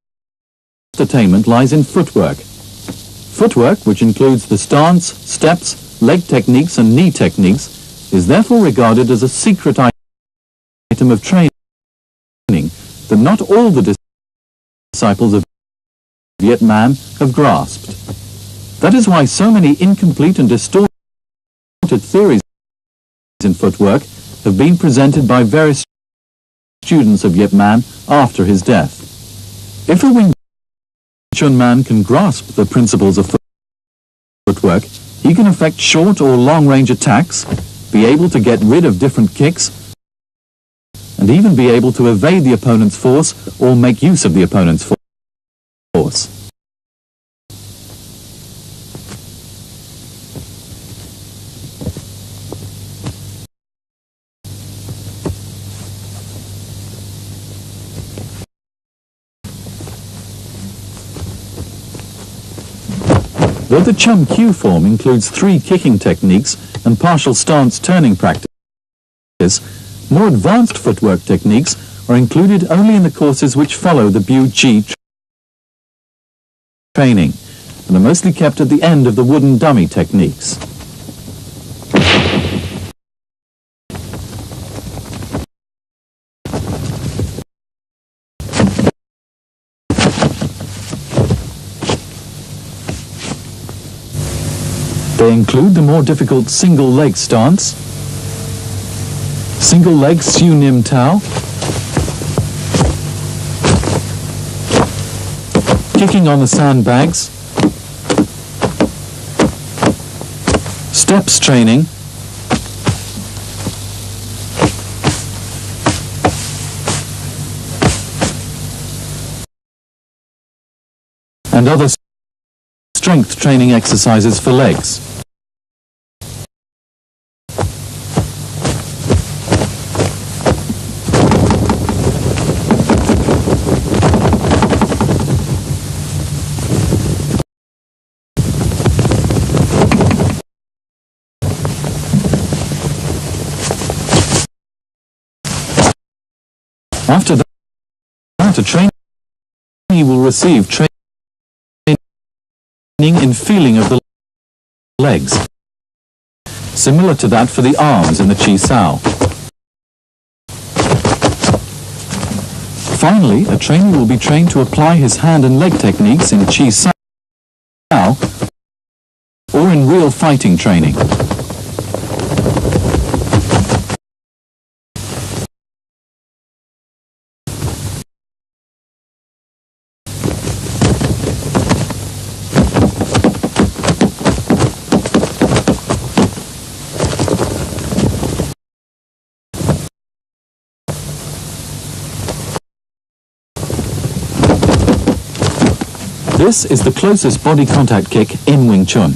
attainment lies in footwork. Footwork, which includes the stance, steps, leg techniques and knee techniques, is therefore regarded as a secret item of training that not all the disciples of Viet Nam have grasped. That is why so many incomplete and distorted theories in footwork have been presented by various students of Yip Man after his death. If a Wing Chun man can grasp the principles of footwork, he can effect short or long-range attacks, be able to get rid of different kicks, and even be able to evade the opponent's force or make use of the opponent's force. Though the Chum Kyu form includes 3 kicking techniques and partial stance turning practice, more advanced footwork techniques are included only in the courses which follow the BUG training and are mostly kept at the end of the wooden dummy techniques. They include the more difficult single leg stance, single leg Siu Nim Tao, kicking on the sandbags, steps training, and other strength training exercises for legs. After that, a trainee will receive training in feeling of the legs, similar to that for the arms in the Chi Sao. Finally, a trainee will be trained to apply his hand and leg techniques in Chi Sao or in real fighting training. This is the closest body contact kick in Wing Chun.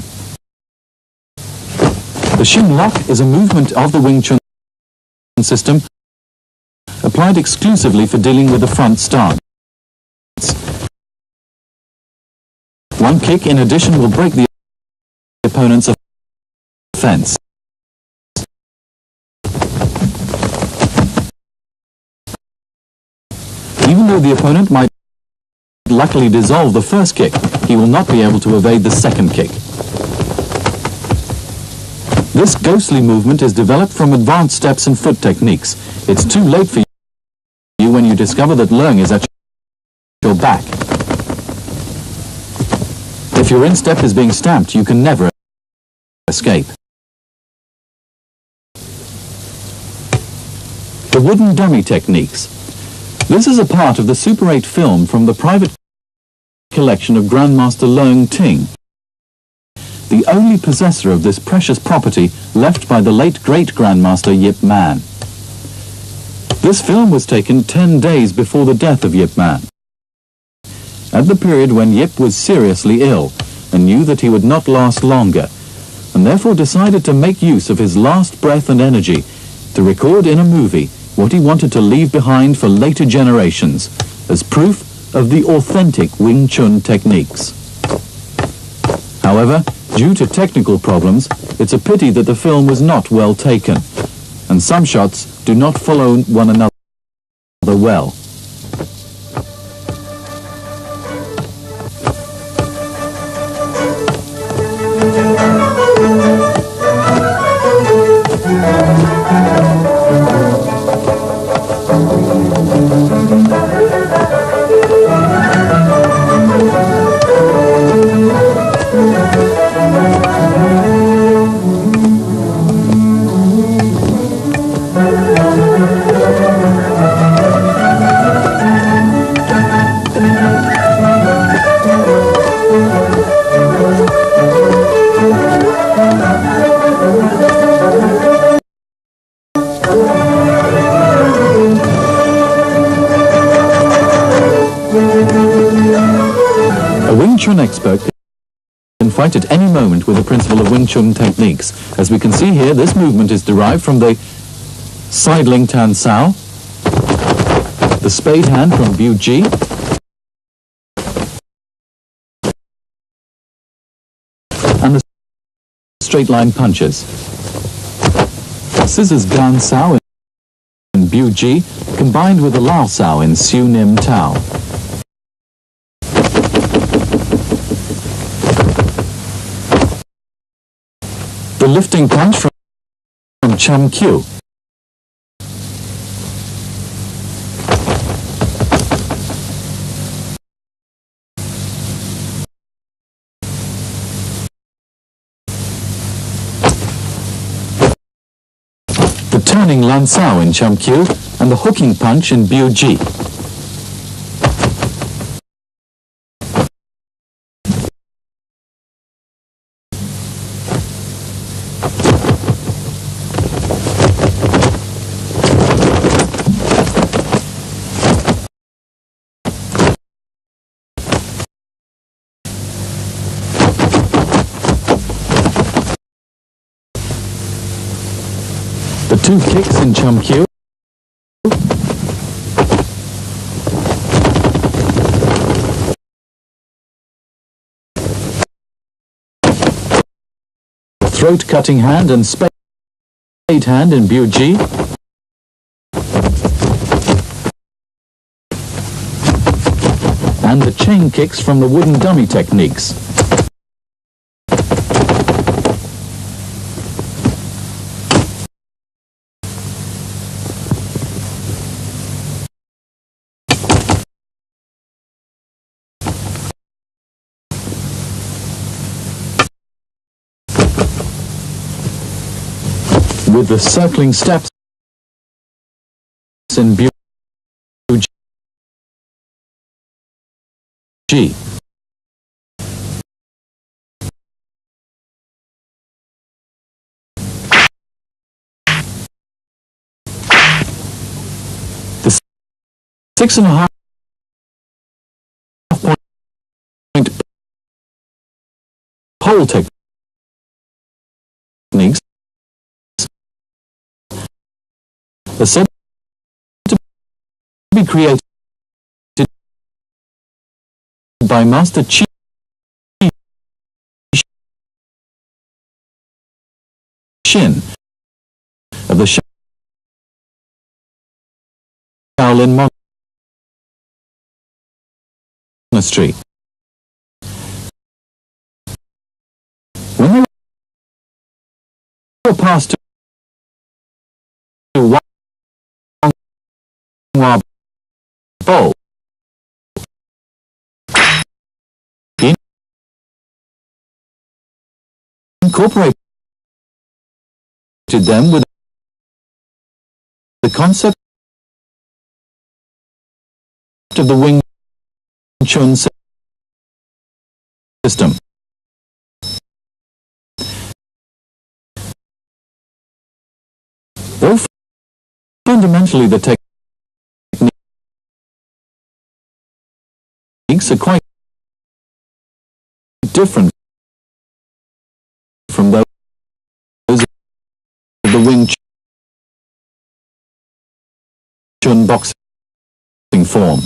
The Shin Lock is a movement of the Wing Chun system applied exclusively for dealing with the front stance. One kick in addition will break the opponent's offense. Even though the opponent might luckily dissolve the first kick, he will not be able to evade the second kick. This ghostly movement is developed from advanced steps and foot techniques. It's too late for you when you discover that Leung is at your back. If your instep is being stamped, you can never escape. The wooden dummy techniques. This is a part of the Super 8 film from the private collection of Grandmaster Leung Ting, the only possessor of this precious property left by the late great Grandmaster Yip Man. This film was taken 10 days before the death of Yip Man, at the period when Yip was seriously ill and knew that he would not last longer, and therefore decided to make use of his last breath and energy to record in a movie what he wanted to leave behind for later generations as proof of the authentic Wing Chun techniques. However, due to technical problems, it's a pity that the film was not well taken, and some shots do not follow one another well. A Wing Chun expert can fight at any moment with the principle of Wing Chun techniques. As we can see here, this movement is derived from the Sidling Tan Sao, the spade hand from Bu Ji, and the straight line punches. Scissors Gan Sao in Bu Ji combined with the Lao Sao in Siu Nim Tao. The lifting punch from Chum Kyu. The turning Lan Sao in Chum Kyu and the hooking punch in Bu Ji. The two kicks in Chum Kyu. The throat cutting hand and spade hand in Bu Ji. and the chain kicks from the wooden dummy techniques. With the circling steps in G. The 6.5 point pole techniques are said to be created by Master Chi Shin of the Shaolin Monastery. When they were passed to Bowl, he incorporated them with the concept of the Wing Chun system. Though fundamentally the techniques are quite different from those of the Wing Chun boxing form.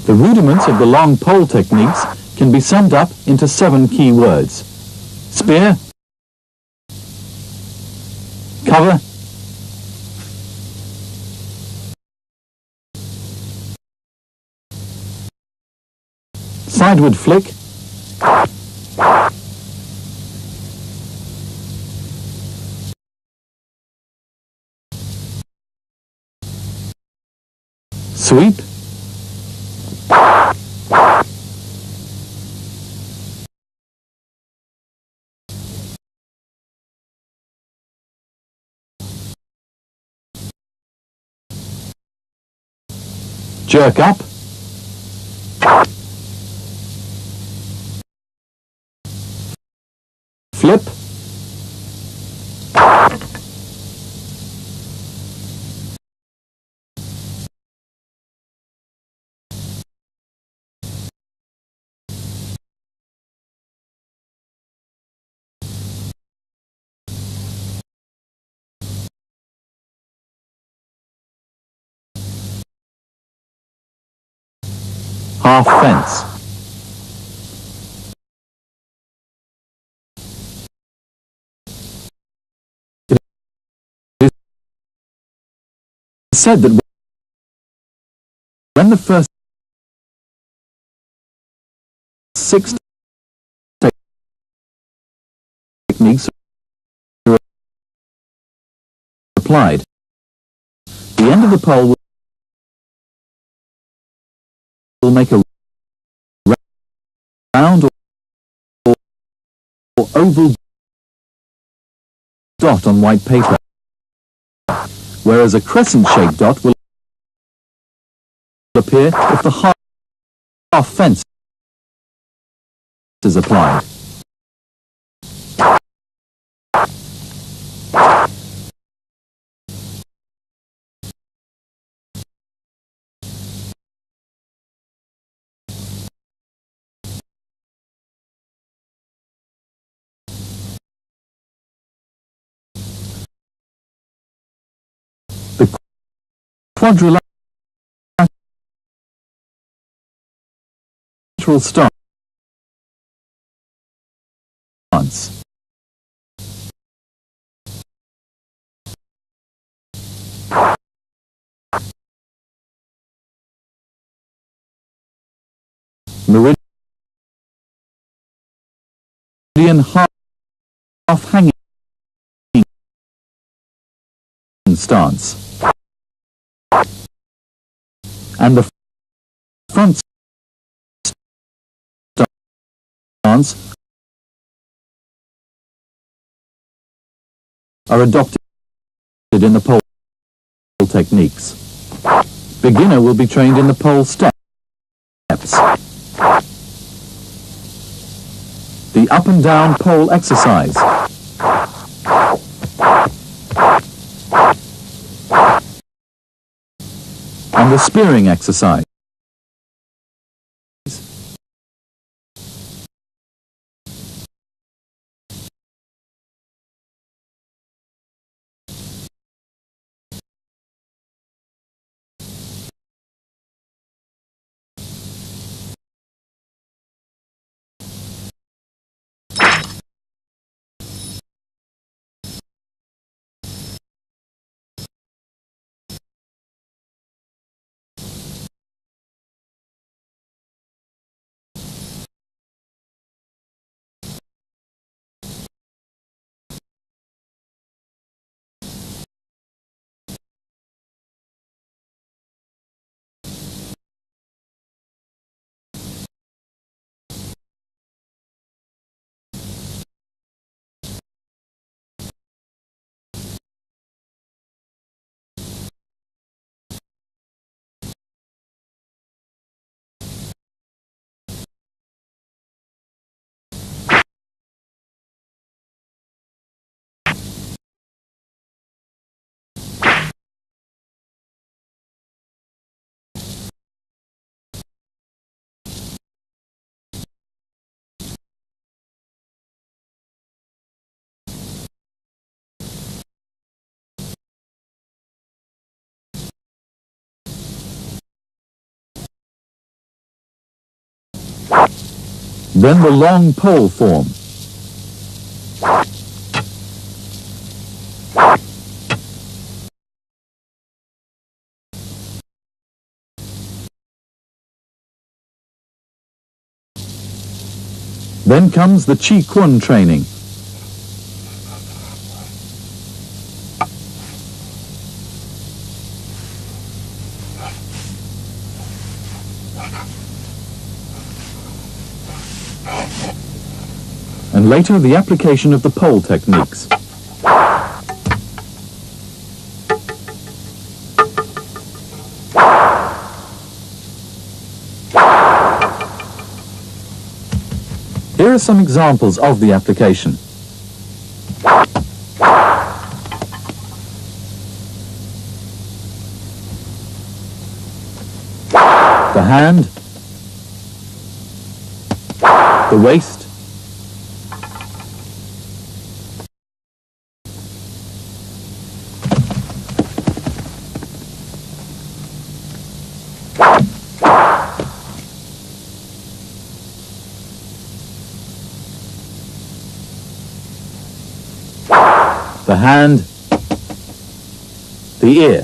The rudiments of the long pole techniques can be summed up into 7 key words: spear, cover, sideward flick, sweep, jerk up, flip, half fence. It is said that when the first 6 techniques are applied, the end of the pole will make a round or oval dot on white paper, whereas a crescent-shaped dot will appear if the half fence is applied. The quadrilateral stance stance. Meridian half hanging stance. And the front stance are adopted in the pole techniques. Beginner will be trained in the pole steps. The up and down pole exercise. And the spearing exercise. Then the long pole form. Then comes the Qi Kun training. And later the application of the pole techniques. Here are some examples of the application. The hand, the waist, the hand, the ear.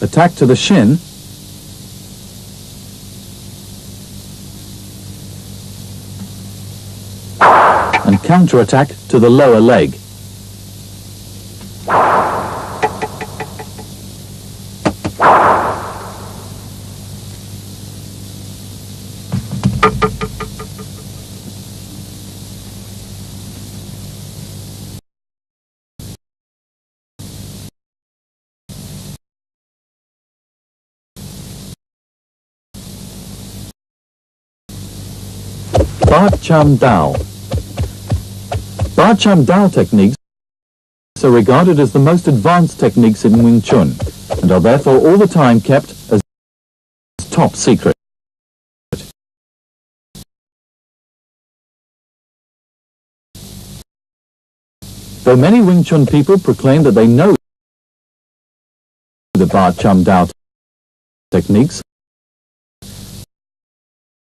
Attack to the shin. And counter-attack to the lower leg. Ba Cham Dao. Ba Cham Dao techniques are regarded as the most advanced techniques in Wing Chun and are therefore all the time kept as top secret. Though many Wing Chun people proclaim that they know the Bat Chum Dao techniques,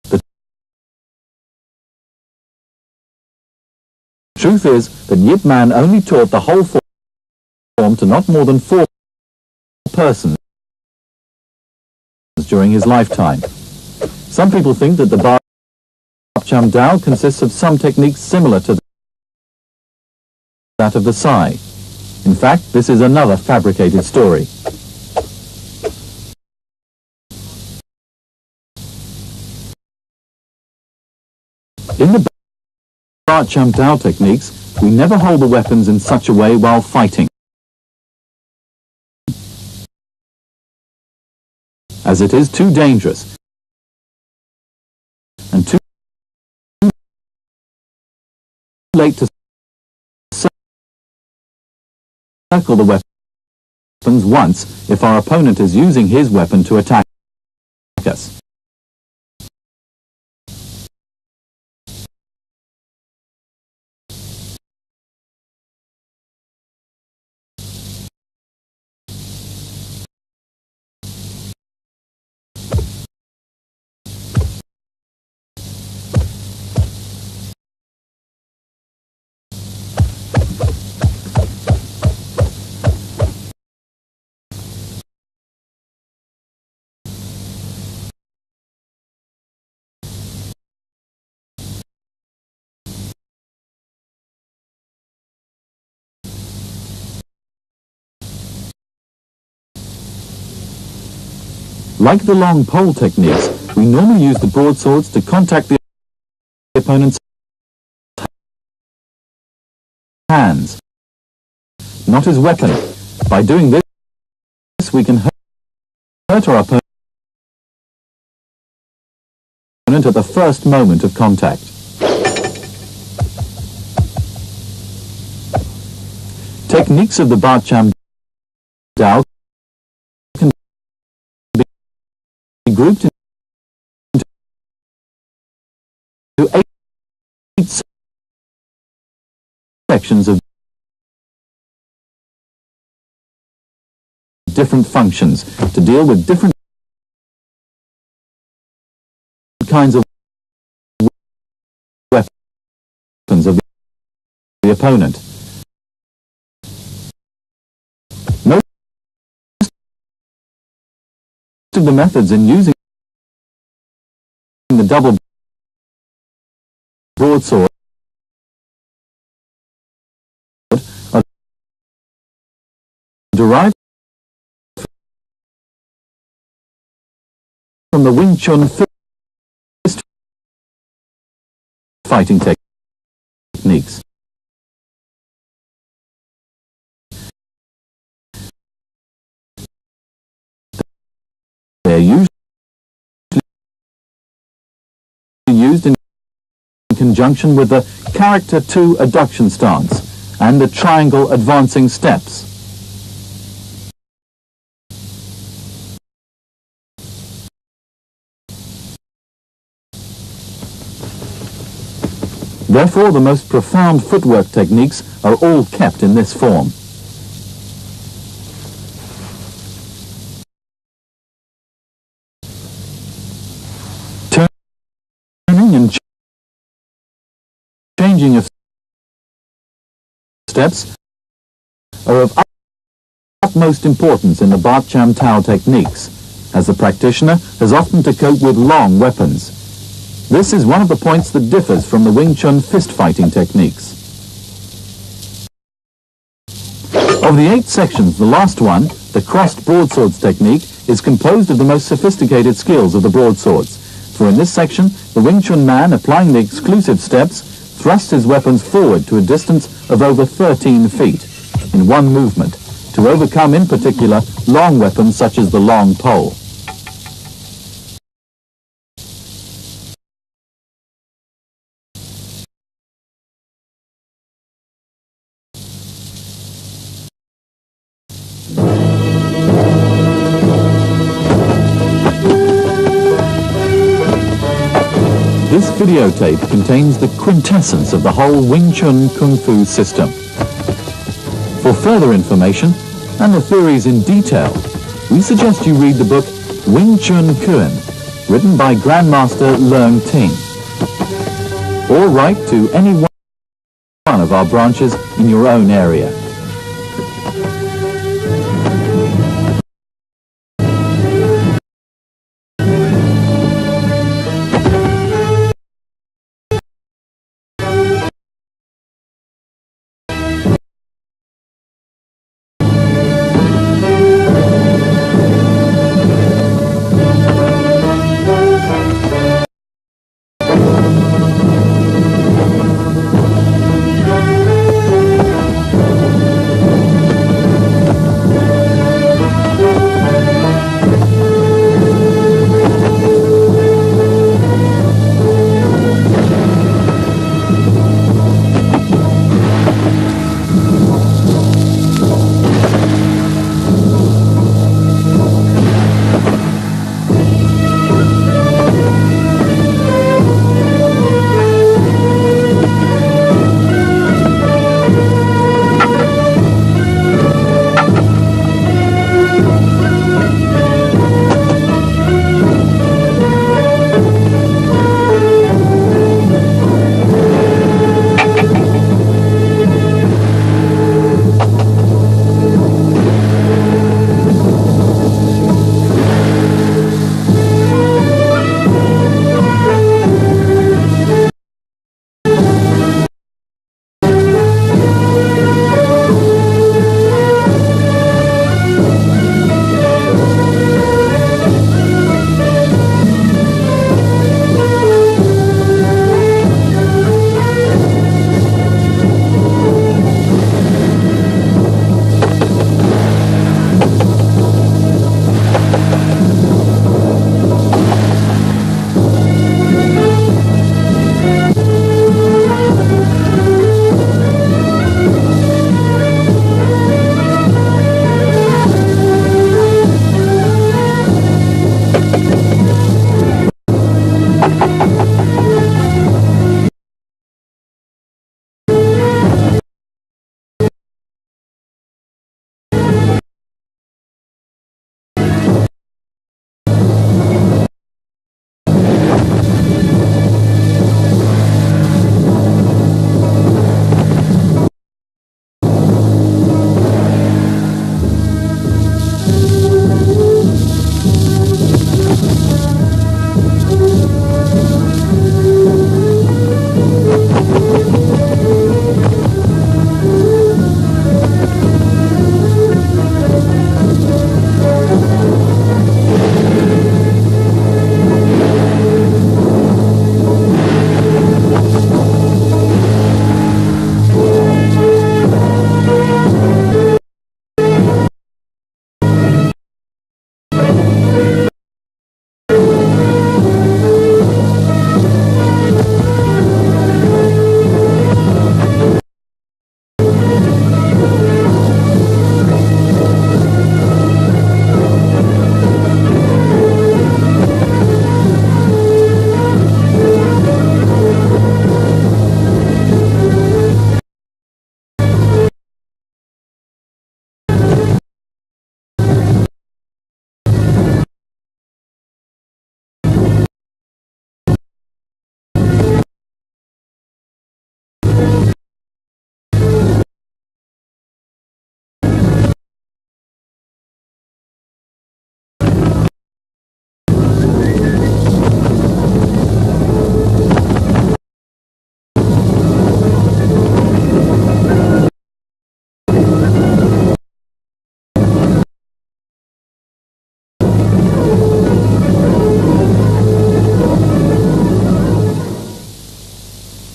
the truth is that Yip Man only taught the whole form to not more than 4 persons during his lifetime. Some people think that the Bat Chum Dao consists of some techniques similar to that of the Sai. In fact, this is another fabricated story. In the Bat Chum Dao techniques, we never hold the weapons in such a way while fighting, as it is too dangerous and too late to circle the weapons once if our opponent is using his weapon to attack us. Like the long pole techniques, we normally use the broadswords to contact the opponent's hands, not his weapon. By doing this, we can hurt our opponent at the first moment of contact. Techniques of the Bat Chum Dao can be grouped into 8 sections of different functions to deal with different kinds of weapons of the opponent. Most of the methods in using the double broadsword are derived from the Wing Chun fist fighting techniques. They are usually used in conjunction with the character 2 adduction stance and the triangle advancing steps. Therefore, the most profound footwork techniques are all kept in this form. Turning and changing of steps are of utmost importance in the Bat Chum Dao techniques, as the practitioner has often to cope with long weapons. This is one of the points that differs from the Wing Chun fist fighting techniques. Of the 8 sections, the last one, the crossed broadswords technique, is composed of the most sophisticated skills of the broadswords. For in this section, the Wing Chun man, applying the exclusive steps, thrusts his weapons forward to a distance of over 13 feet in one movement, to overcome in particular long weapons such as the long pole. This videotape contains the quintessence of the whole Wing Chun Kung Fu system. For further information and the theories in detail, we suggest you read the book Wing-Chun Kuan, written by Grandmaster Leung Ting. Or write to any one of our branches in your own area.